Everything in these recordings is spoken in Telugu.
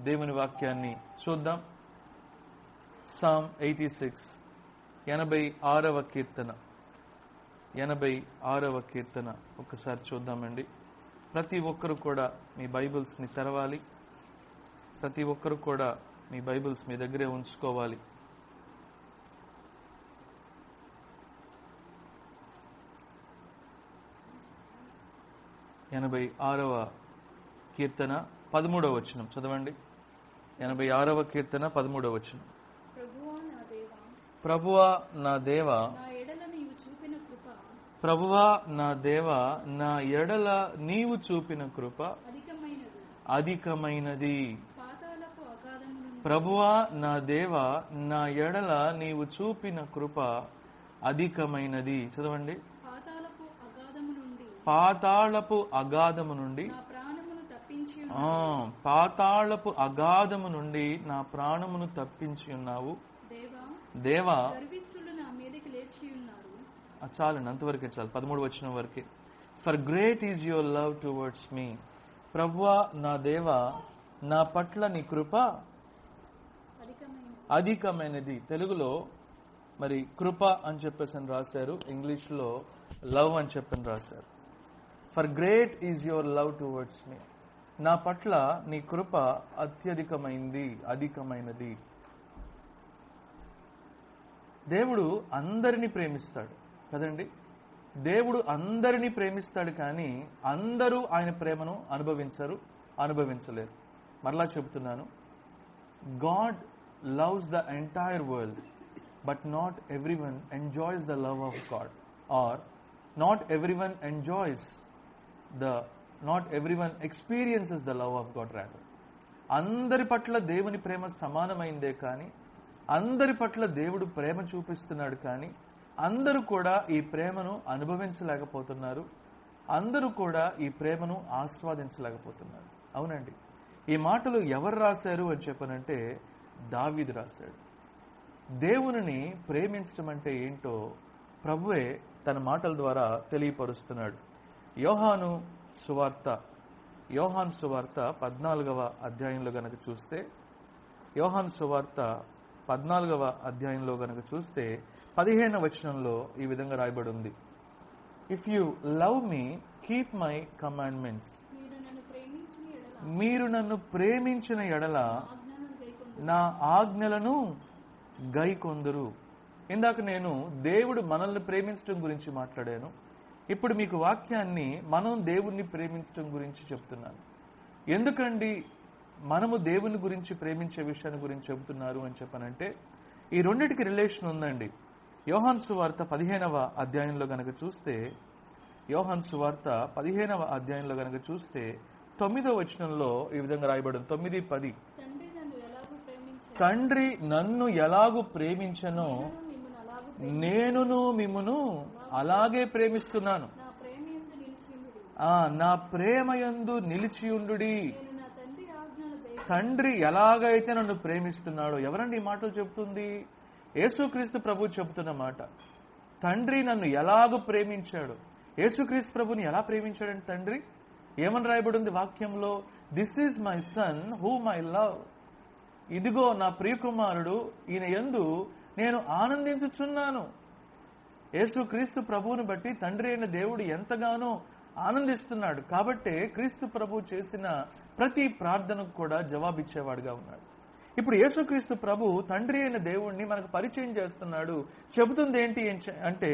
దేవుని వాక్యాన్ని చూద్దాం. సామ్ 86, 86వ కీర్తన. 86వ కీర్తన ఒకసారి చూద్దామండి. ప్రతి ఒక్కరు కూడా మీ బైబిల్స్ని తెరవాలి. ప్రతి ఒక్కరు కూడా మీ బైబిల్స్ మీ దగ్గరే ఉంచుకోవాలి. ఎనభై 86వ కీర్తన 13వ వచనం చదవండి. 86వ కీర్తన 13వ వచనం. ప్రభువా నా దేవా, ప్రభువా నా దేవా, నా ఎడల నీవు చూపిన కృప అధికమైనది. ప్రభువా నా దేవా, నా ఎడల నీవు చూపిన కృప అధికమైనది. చదవండి. పాతాళపు అగాధము నుండి, పాతాళపు అగాధము నుండి నా ప్రాణమును తప్పించి ఉన్నావు దేవా. చాలండి, అంతవరకే చాలు, 13వ వచనం వరకే. For great is your love towards me. ప్రభువా నా దేవా, నా పట్ల నీ కృప అధికమైనది. తెలుగులో మరి కృప అని చెప్పేసి రాశారు, ఇంగ్లీష్లో లవ్ అని చెప్పని రాశారు. For great is your love towards me. నా పట్ల నీ కృప అత్యధికమైంది, అధికమైనది. దేవుడు అందరినీ ప్రేమిస్తాడు కదండి. దేవుడు అందరినీ ప్రేమిస్తాడు, కానీ అందరూ ఆయన ప్రేమను అనుభవించలేరు. మరలా చెబుతున్నాను, God loves the entire world, but not everyone enjoys the love of God, or not everyone enjoys not everyone experiences the love of God rather. అందరి పట్ల దేవుని ప్రేమ సమానమైందే, కానీ అందరి పట్ల దేవుడు ప్రేమ చూపిస్తున్నాడు, కానీ అందరూ కూడా ఈ ప్రేమను అనుభవించలేకపోతున్నారు. అందరూ కూడా ఈ ప్రేమను ఆస్వాదించలేకపోతున్నారు. అవునండి, ఈ మాటలు ఎవరు రాశారు అని చెప్పనంటే దావీదు రాశాడు. దేవునిని ప్రేమించడం అంటే ఏంటో ప్రభువే తన మాటల ద్వారా తెలియపరుస్తున్నాడు. యోహాను సువార్త 14వ అధ్యాయంలో గనక చూస్తే, యోహాను సువార్త 14వ అధ్యాయంలో గనక చూస్తే 15వ వచనంలో ఈ విధంగా రాయబడి ఉంది. If you love me keep my commandments. మీరు నన్ను ప్రేమించిన ఎడల నా ఆజ్ఞలను గైకొందురు. ఇందాక నేను దేవుడు మనల్ని ప్రేమించడం గురించి మాట్లాడాను. ఇప్పుడు మీకు వాక్యాన్ని మనం దేవుణ్ణి ప్రేమించడం గురించి చెప్తున్నాను. ఎందుకండి మనము దేవుని గురించి ప్రేమించే విషయాన్ని గురించి చెబుతున్నారు అని చెప్పనంటే, ఈ రెండిటికి రిలేషన్ ఉందండి. యోహాను సువార్త 15వ అధ్యాయంలో గనక చూస్తే, యోహాను సువార్త 15వ అధ్యాయంలో గనక చూస్తే 9వ వచనంలో ఈ విధంగా రాయబడింది. 9:10. తండ్రి నన్ను ఎలాగూ ప్రేమించనో నేనును మిమ్మును అలాగే ప్రేమిస్తున్నాను. నా ప్రేమయందు నిలిచియుండుడి. తండ్రి ఎలాగైతే నన్ను ప్రేమిస్తున్నాడో, ఎవరండి ఈ మాటలు చెబుతుంది? యేసుక్రీస్తు ప్రభు చెబుతున్న మాట. తండ్రి నన్ను ఎలాగూ ప్రేమించాడు. యేసుక్రీస్తు ప్రభుని ఎలా ప్రేమించాడంటే తండ్రి ఏమని రాయబడి ఉంది వాక్యంలో? This is my son whom I love. ఇదిగో నా ప్రియకుమారుడు, ఈయన యందు నేను ఆనందించుచున్నాను. యేసుక్రీస్తు ప్రభువుని బట్టి తండ్రి అయిన దేవుడు ఎంతగానో ఆనందిస్తున్నాడు. కాబట్టే క్రీస్తు ప్రభు చేసిన ప్రతి ప్రార్థనకు కూడా జవాబిచ్చేవాడుగా ఉన్నాడు. ఇప్పుడు యేసుక్రీస్తు ప్రభు తండ్రి అయిన దేవుణ్ణి మనకు పరిచయం చేస్తున్నాడు. చెబుతుంది ఏంటి అంటే,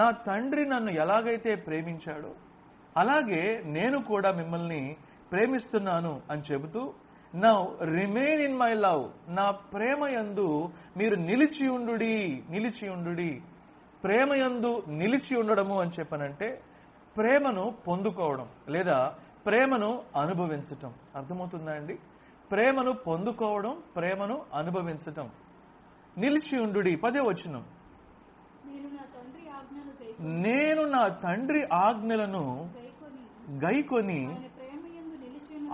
నా తండ్రి నన్ను ఎలాగైతే ప్రేమించాడో అలాగే నేను కూడా మిమ్మల్ని ప్రేమిస్తున్నాను అని చెబుతూ, now remain in my love. నా ప్రేమయందు మీరు నిలిచియుండుడి. ప్రేమయందు నిలిచి ఉండడము అని చెప్పనంటే ప్రేమను పొందుకోవడం లేదా ప్రేమను అనుభవించటం. అర్థమవుతుందా అండి? ప్రేమను పొందుకోవడం, ప్రేమను అనుభవించటం. నిలిచియుండుడి 10వ వచనం. నేను నా తండ్రి ఆజ్ఞలను గైకొని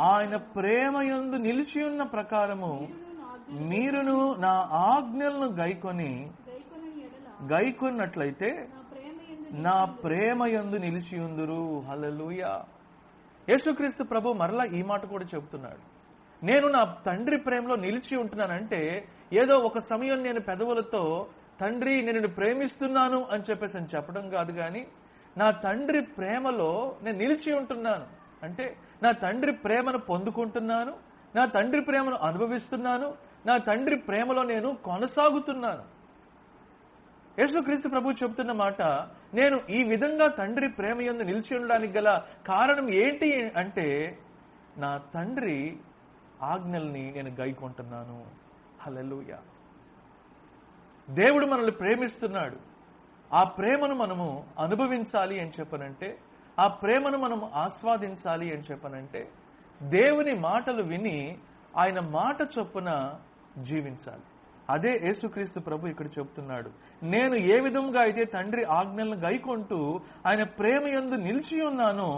ఆయన ప్రేమయందు నిలిచి ఉన్న ప్రకారము మీరును నా ఆజ్ఞలను గైకొన్నట్లయితే నా ప్రేమయందు నిలిచియుందురు. హల్లెలూయా. యేసుక్రీస్తు ప్రభు మరలా ఈ మాట కూడా చెబుతున్నాడు. నేను నా తండ్రి ప్రేమలో నిలిచి ఉంటున్నానంటే ఏదో ఒక సమయం నేను పెదవులతో తండ్రి నేను నిన్ను ప్రేమిస్తున్నాను అని చెప్పేసి చెప్పడం కాదు, కానీ నా తండ్రి ప్రేమలో నేను నిలిచి ఉంటున్నాను అంటే నా తండ్రి ప్రేమను పొందుకుంటున్నాను, నా తండ్రి ప్రేమను అనుభవిస్తున్నాను, నా తండ్రి ప్రేమలో నేను కొనసాగుతున్నాను. యేసుక్రీస్తు ప్రభు చెబుతున్న మాట, నేను ఈ విధంగా తండ్రి ప్రేమ యందు నిలిచి ఉండడానికి గల కారణం ఏంటి అంటే నా తండ్రి ఆజ్ఞల్ని నేను గైకొంటున్నాను. హల్లెలూయా. దేవుడు మనల్ని ప్రేమిస్తున్నాడు. ఆ ప్రేమను మనము అనుభవించాలి అని చెప్పనంటే, ఆ ప్రేమను మనము ఆస్వాదించాలి అని చెప్పనంటే దేవుని మాటలు విని ఆయన మాట చొప్పున జీవించాలి. అదే యేసుక్రీస్తు ప్రభు ఇక్కడ చెప్తున్నాడు. నేను ఏ విధంగా అయితే తండ్రి ఆజ్ఞలను గైకొంటూ ఆయన ప్రేమ యందు నిలిచి ఉన్నానో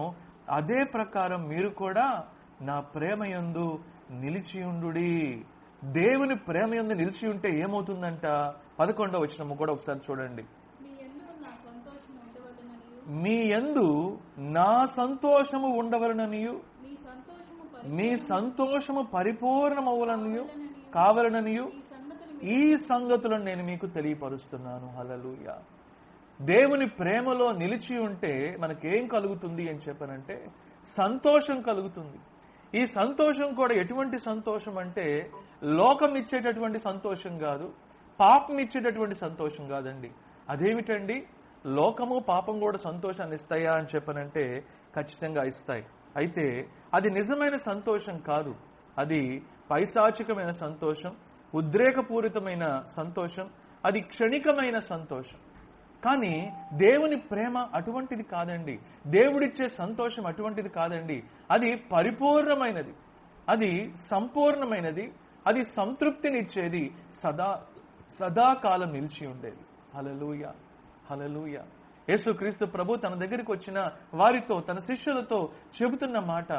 అదే ప్రకారం మీరు కూడా నా ప్రేమ యందు నిలిచియుండుడి. దేవుని ప్రేమ యందు నిలిచి ఉంటే ఏమవుతుందంట? 11వ వచనము కూడా ఒకసారి చూడండి. మీ యందు నా సంతోషము ఉండవలననియు మీ సంతోషము పరిపూర్ణమవులనియు కావలననియు ఈ సంగతులను నేను మీకు తెలియపరుస్తున్నాను. హల్లెలూయా. దేవుని ప్రేమలో నిలిచి ఉంటే మనకేం కలుగుతుంది అని చెప్పనంటే సంతోషం కలుగుతుంది. ఈ సంతోషం కూడా ఎటువంటి సంతోషం అంటే లోకం ఇచ్చేటటువంటి సంతోషం కాదు, పాపం ఇచ్చేటటువంటి సంతోషం కాదండి. అదేమిటండి? లోకము పాపం కూడా సంతోషాన్ని ఇస్తాయా అని చెప్పనంటే ఖచ్చితంగా ఇస్తాయి. అయితే అది నిజమైన సంతోషం కాదు, అది పైశాచికమైన సంతోషం, ఉద్రేకపూరితమైన సంతోషం, అది క్షణికమైన సంతోషం. కానీ దేవుని ప్రేమ అటువంటిది కాదండి. దేవుడిచ్చే సంతోషం అటువంటిది కాదండి. అది పరిపూర్ణమైనది, అది సంపూర్ణమైనది, అది సంతృప్తినిచ్చేది, సదాకాలం నిలిచి ఉండేది. హల్లెలూయా, హల్లెలూయా. యేసుక్రీస్తు ప్రభు తన దగ్గరికి వచ్చిన వారితో, తన శిష్యులతో చెబుతున్న మాట,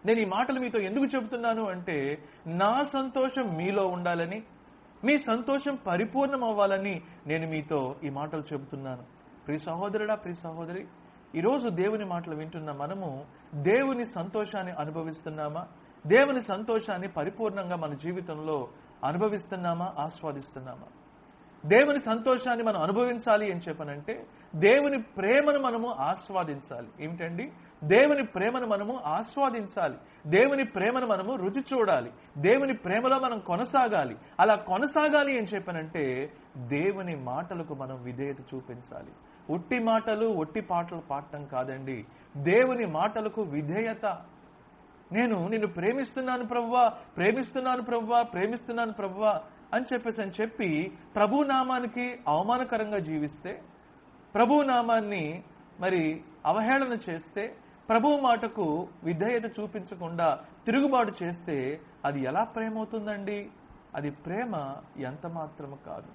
నేను ఈ మాటలు మీతో ఎందుకు చెబుతున్నాను అంటే నా సంతోషం మీలో ఉండాలని, మీ సంతోషం పరిపూర్ణం అవ్వాలని నేను మీతో ఈ మాటలు చెబుతున్నాను. ప్రియ సహోదరుడా, ప్రియ సహోదరి, ఈరోజు దేవుని మాటలు వింటున్న మనము దేవుని సంతోషాన్ని అనుభవిస్తున్నామా? దేవుని సంతోషాన్ని పరిపూర్ణంగా మన జీవితంలో అనుభవిస్తున్నామా, ఆస్వాదిస్తున్నామా? దేవుని సంతోషాన్ని మనం అనుభవించాలి అని చెప్పనంటే దేవుని ప్రేమను మనము ఆస్వాదించాలి. ఏమిటండి? దేవుని ప్రేమను మనము ఆస్వాదించాలి, దేవుని ప్రేమను మనము రుచి చూడాలి, దేవుని ప్రేమలో మనం కొనసాగాలి. అలా కొనసాగాలి అని చెప్పనంటే దేవుని మాటలకు మనం విధేయత చూపించాలి. ఉట్టి మాటలు, ఒట్టి పాటలు పాడటం కాదండి, దేవుని మాటలకు విధేయత. నేను నిన్ను ప్రేమిస్తున్నాను ప్రభువా, ప్రేమిస్తున్నాను ప్రభువా, ప్రేమిస్తున్నాను ప్రభువా అని చెప్పి ప్రభు నామానికి అవమానకరంగా జీవిస్తే, ప్రభు నామాన్ని మరి అవహేళన చేస్తే, ప్రభు మాటకు విధేయత చూపించకుండా తిరుగుబాటు చేస్తే అది ఎలా ప్రేమ అవుతుందండి? అది ప్రేమ ఎంత మాత్రము కాదు.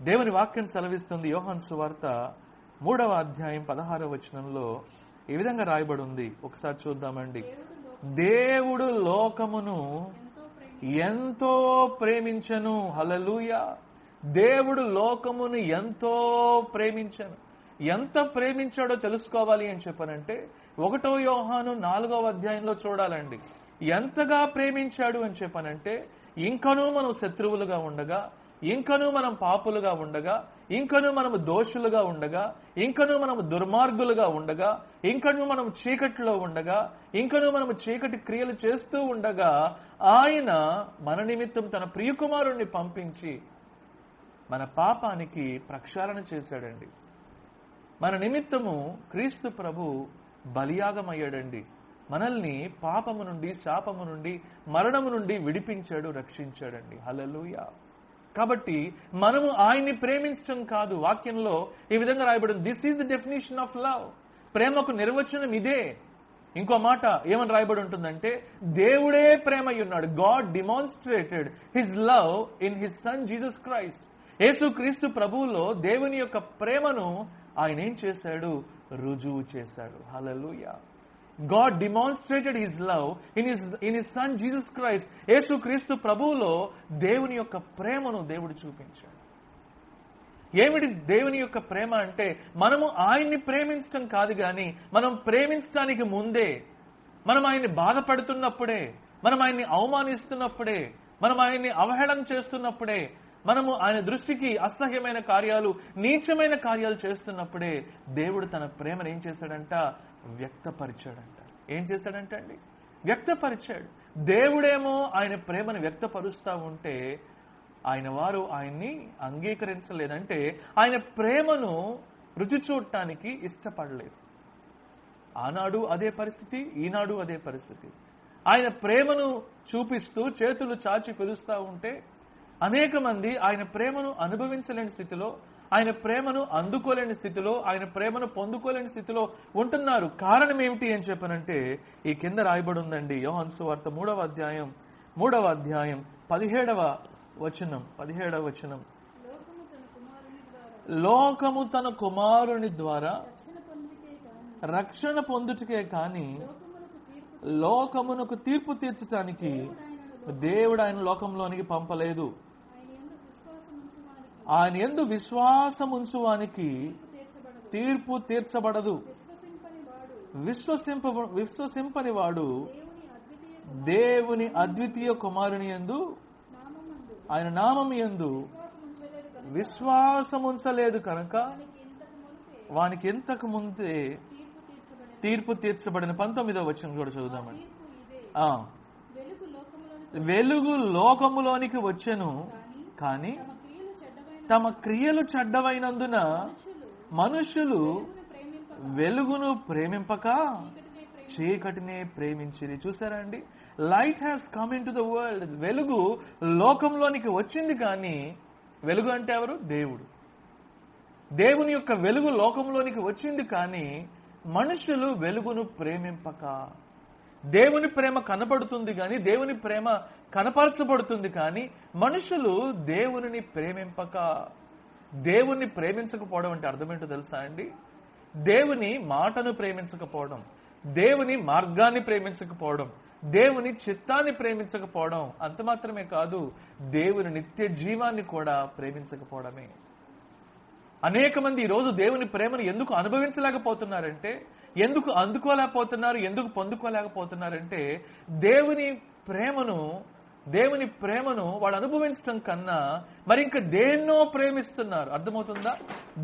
దేవుని వాక్యం సెలవిస్తుంది. యోహాను సువార్త 3వ అధ్యాయం 16వ వచనంలో ఈ విధంగా రాయబడి ఉంది. ఒకసారి చూద్దామండి. దేవుడు లోకమును ఎంతో ప్రేమించను. హల్లెలూయా. దేవుడు లోకమును ఎంతో ప్రేమించను. ఎంత ప్రేమించాడో తెలుసుకోవాలి అని చెప్పనంటే 1వ యోహాను 4వ అధ్యాయంలో చూడాలండి. ఎంతగా ప్రేమించాడు అని చెప్పనంటే ఇంకనూ మనం శత్రువులుగా ఉండగా, ఇంకనూ మనం పాపులుగా ఉండగా, ఇంకనూ మనము దోషులుగా ఉండగా, ఇంకనూ మనము దుర్మార్గులుగా ఉండగా, ఇంకనూ మనం చీకటిలో ఉండగా, ఇంకనూ మనము చీకటి క్రియలు చేస్తూ ఉండగా ఆయన మన నిమిత్తం తన ప్రియకుమారుణ్ణి పంపించి మన పాపానికి ప్రక్షాళన చేశాడండి. మన నిమిత్తము క్రీస్తు ప్రభు బలియాగమయ్యాడండి. మనల్ని పాపము నుండి, శాపము నుండి, మరణము నుండి విడిపించాడు, రక్షించాడండి. హల్లెలూయా. కాబట్టి మనము ఆయన్ని ప్రేమించడం కాదు. వాక్యంలో ఈ విధంగా రాయబడింది, this is the definition of love. ప్రేమకు నిర్వచనం ఇదే. ఇంకో మాట ఏమని రాయబడి ఉంటుందంటే దేవుడే ప్రేమ అయి ఉన్నాడు. God demonstrated his love in his son Jesus Christ. యేసు క్రీస్తు ప్రభువులో దేవుని యొక్క ప్రేమను ఆయన ఏం చేశాడు? రుజువు చేశాడు. హల్లెలూయా. God demonstrated his love in his son Jesus Christ. యేసు క్రీస్తు ప్రభువులో దేవుని యొక్క ప్రేమను దేవుడు చూపించాడు. ఏమిటి దేవుని యొక్క ప్రేమ అంటే మనము ఆయన్ని ప్రేమించడం కాదు, కానీ మనం ప్రేమించడానికి ముందే, మనం ఆయన్ని బాధపడుతున్నప్పుడే, మనం ఆయన్ని అవమానిస్తున్నప్పుడే, మనం ఆయన్ని అవహేళన చేస్తున్నప్పుడే, మనము ఆయన దృష్టికి అసహ్యమైన కార్యాలు, నీచమైన కార్యాలు చేస్తున్నప్పుడే దేవుడు తన ప్రేమను ఏం చేశాడంట? వ్యక్తపరిచాడంట. ఏం చేశాడంట అండి? వ్యక్తపరిచాడు. దేవుడేమో ఆయన ప్రేమను వ్యక్తపరుస్తూ ఉంటే ఆయన వారు ఆయన్ని అంగీకరించలేదంటే ఆయన ప్రేమను రుచి చూడటానికి ఇష్టపడలేదు. ఆనాడు అదే పరిస్థితి, ఈనాడు అదే పరిస్థితి. ఆయన ప్రేమను చూపిస్తూ చేతులు చాచి పిలుస్తూ ఉంటే అనేక మంది ఆయన ప్రేమను అనుభవించలేని స్థితిలో, ఆయన ప్రేమను అందుకోలేని స్థితిలో, ఆయన ప్రేమను పొందుకోలేని స్థితిలో ఉంటున్నారు. కారణం ఏమిటి అని చెప్పనంటే ఈ కింద రాయబడి ఉందండి. యోహాను సువార్త 3వ అధ్యాయం 17వ వచనం. లోకము తన కుమారుని ద్వారా రక్షణ పొందుటకే కాని లోకమునకు తీర్పు తీర్చటానికి దేవుడు ఆయన లోకంలోనికి పంపలేదు. ఆయన యందు విశ్వాసముంచువానికి తీర్పు తీర్చబడదు. విశ్వసింపని వాడు దేవుని అద్వితీయ కుమారుని యందు, ఆయన నామము యందు విశ్వాసముంచలేదు కనుక వానికి ఇంతకు ముందే తీర్పు తీర్చబడిన. 19వ వచనం కూడా చదువుదామండి. వెలుగు లోకములోనికి వచ్చెను కానీ తమ క్రియలు చెడ్డవైనందున మనుషులు వెలుగును ప్రేమింపక చీకటినే ప్రేమించిరి. చూసారా అండి? Light has come in to the world. వెలుగు లోకంలోనికి వచ్చింది కానీ, వెలుగు అంటే ఎవరు? దేవుడు. దేవుని యొక్క వెలుగు లోకంలోనికి వచ్చింది కానీ మనుషులు వెలుగును ప్రేమింపక. దేవుని ప్రేమ కనపడుతుంది కానీ, దేవుని ప్రేమ కనపరచబడుతుంది కానీ మనుషులు దేవుని ప్రేమింపక. దేవుణ్ణి ప్రేమించకపోవడం అంటే అర్థమేంటో తెలుసా అండి? దేవుని మాటను ప్రేమించకపోవడం, దేవుని మార్గాన్ని ప్రేమించకపోవడం, దేవుని చిత్తాన్ని ప్రేమించకపోవడం. అంత మాత్రమే కాదు, దేవుని నిత్య జీవాన్ని కూడా ప్రేమించకపోవడమే. అనేక మంది ఈరోజు దేవుని ప్రేమను ఎందుకు అనుభవించలేకపోతున్నారంటే, ఎందుకు అందుకోలేకపోతున్నారు, ఎందుకు పొందుకోలేకపోతున్నారంటే దేవుని ప్రేమను వాడు అనుభవించడం కన్నా మరి ఇంకా దేన్నో ప్రేమిస్తున్నారు. అర్థమవుతుందా?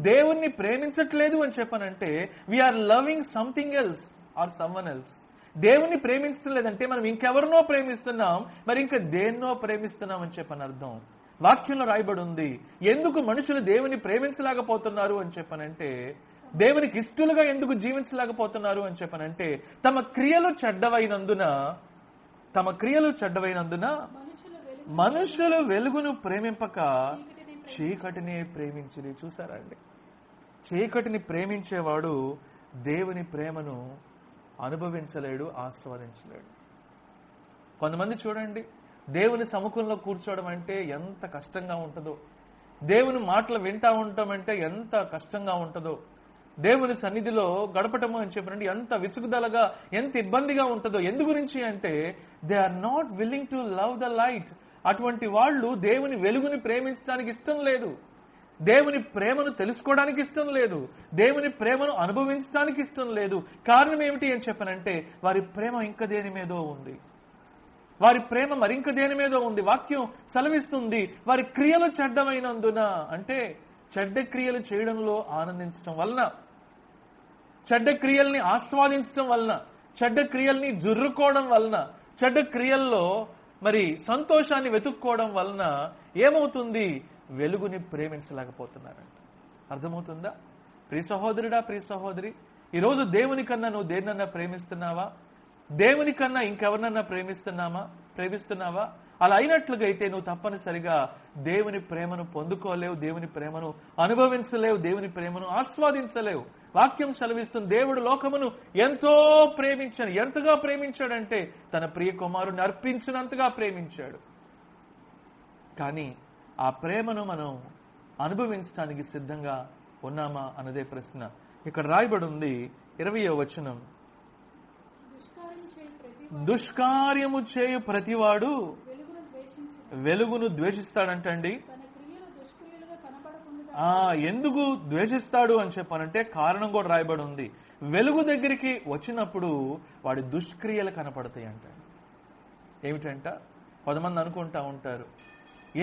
దేవుణ్ణి ప్రేమించట్లేదు అని చెప్పనంటే we're loving something else or someone else. దేవుణ్ణి ప్రేమించడం లేదంటే మనం ఇంకెవరినో ప్రేమిస్తున్నాం, మరి ఇంకా దేన్నో ప్రేమిస్తున్నాం అని చెప్పని అర్థం. వాక్యంలో రాయబడి ఉంది, ఎందుకు మనుషులు దేవుని ప్రేమించలేకపోతున్నారు అని చెప్పనంటే, దేవునికి ఇష్టలుగా ఎందుకు జీవించలేకపోతున్నారు అని చెప్పనంటే తమ క్రియలు చెడ్డవైనందున మనుషులు వెలుగును ప్రేమింపక చీకటిని ప్రేమించిరి. చూసారా అండి? చీకటిని ప్రేమించేవాడు దేవుని ప్రేమను అనుభవించలేడు, ఆస్వాదించలేడు. కొంతమంది చూడండి, దేవుని సముఖంలో కూర్చోవడం అంటే ఎంత కష్టంగా ఉంటుందో, దేవుని మాటలు వింటా ఉండటం అంటే ఎంత కష్టంగా ఉంటుందో, దేవుని సన్నిధిలో గడపటము అని చెప్పినండి ఎంత విసుగుదలగా, ఎంత ఇబ్బందిగా ఉంటుందో. ఎందు గురించి అంటే they are not willing to love the light. అటువంటి వాళ్ళు దేవుని వెలుగుని ప్రేమించడానికి ఇష్టం లేదు, దేవుని ప్రేమను తెలుసుకోవడానికి ఇష్టం లేదు, దేవుని ప్రేమను అనుభవించడానికి ఇష్టం లేదు. కారణం ఏమిటి అని చెప్పనంటే వారి ప్రేమ ఇంకా దేని మీదో ఉంది, వారి ప్రేమ మరింక దేని మీదో ఉంది. వాక్యం సెలవిస్తుంది, వారి క్రియలు చెడ్డమైనందున, అంటే చెడ్డ క్రియలు చేయడంలో ఆనందించడం వలన, చెడ్డ క్రియల్ని ఆస్వాదించడం వలన, చెడ్డ క్రియల్ని జుర్రుకోవడం వలన, చెడ్డ క్రియల్లో మరి సంతోషాన్ని వెతుక్కోవడం వలన ఏమవుతుంది? వెలుగుని ప్రేమించలేకపోతున్నారంట. అర్థమవుతుందా? ప్రియ సహోదరుడా, ప్రియ సహోదరి, ఈరోజు దేవుని కన్నా నువ్వు దేన్నన్నా ప్రేమిస్తున్నావా? దేవుని కన్నా ఇంకెవరినన్నా ప్రేమిస్తున్నావా? అలా అయినట్లుగా అయితే నువ్వు తప్పనిసరిగా దేవుని ప్రేమను పొందుకోలేవు, దేవుని ప్రేమను అనుభవించలేవు, దేవుని ప్రేమను ఆస్వాదించలేవు. వాక్యం సెలవిస్తుంది, దేవుడు లోకమును ఎంతో ప్రేమించాడు. ఎంతగా ప్రేమించాడంటే తన ప్రియ కుమారుని అర్పించినంతగా ప్రేమించాడు. కానీ ఆ ప్రేమను మనం అనుభవించడానికి సిద్ధంగా ఉన్నామా అన్నదే ప్రశ్న. ఇక్కడ రాయబడి ఉంది 20వ వచనం, దుష్కార్యము చేయు ప్రతివాడు వెలుగును ద్వేషిస్తాడంటండి. ఎందుకు ద్వేషిస్తాడు అని చెప్పానంటే కారణం కూడా రాయబడి ఉంది. వెలుగు దగ్గరికి వచ్చినప్పుడు వాడి దుష్క్రియలు కనపడతాయి అంట. ఏమిటంట? కొంతమంది అనుకుంటా ఉంటారు,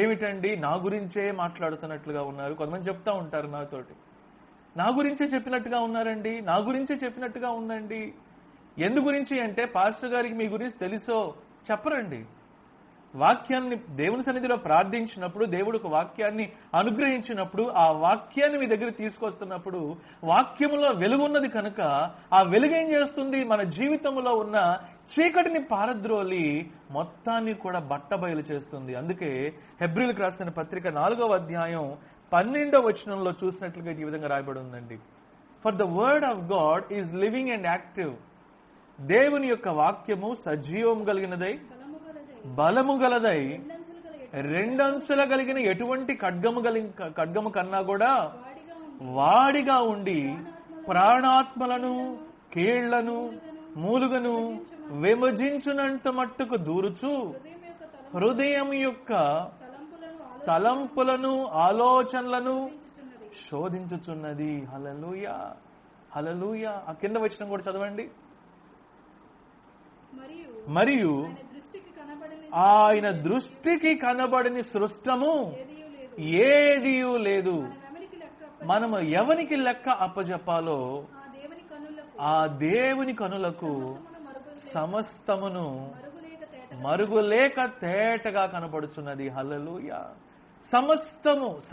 ఏమిటండి నా గురించే మాట్లాడుతున్నట్లుగా ఉన్నారు. కొంతమంది చెప్తా ఉంటారు నాతోటి, నా గురించే చెప్పినట్టుగా ఉన్నారండి, నా గురించే చెప్పినట్టుగా ఉందండి. ఎందు గురించి అంటే పాస్టర్ గారికి మీ గురించి తెలుసో చెప్పరండి. వాక్యాన్ని దేవుని సన్నిధిలో ప్రార్థించినప్పుడు, దేవుడు ఒక వాక్యాన్ని అనుగ్రహించినప్పుడు, ఆ వాక్యాన్ని మీ దగ్గర తీసుకొస్తున్నప్పుడు వాక్యములో వెలుగున్నది కనుక ఆ వెలుగేం చేస్తుంది? మన జీవితంలో ఉన్న చీకటిని పారద్రోలి మొత్తాన్ని కూడా బట్టబయలు చేస్తుంది. అందుకే హెబ్రీయులకు రాసిన పత్రిక 4వ అధ్యాయం 12వ వచనంలో చూసినట్లుగా ఈ విధంగా రాయబడి ఉందండి. For the word of God is living and active. దేవుని యొక్క వాక్యము సజీవం కలిగినదై బలము గలదై రెండంచుల కలిగిన ఎటువంటి ఖడ్గము కన్నా కూడా వాడిగా ఉండి ప్రాణాత్మలను కీళ్లను మూలుగను విభజించునంత మట్టుకు దూరుచు హృదయం యొక్క తలంపులను ఆలోచనలను శోధించుచున్నది. హల్లెలూయా, హల్లెలూయా. ఆ కింద వచనం కూడా చదవండి. మరియు ఆయన దృష్టికి కనబడని సృష్టము ఏదియూ లేదు. మనము ఎవనికి లెక్క అప్పజెప్పాలో ఆ దేవుని కనులకు సమస్తమును మరుగులేక తేటగా కనబడుచున్నది. హల్లెలూయా.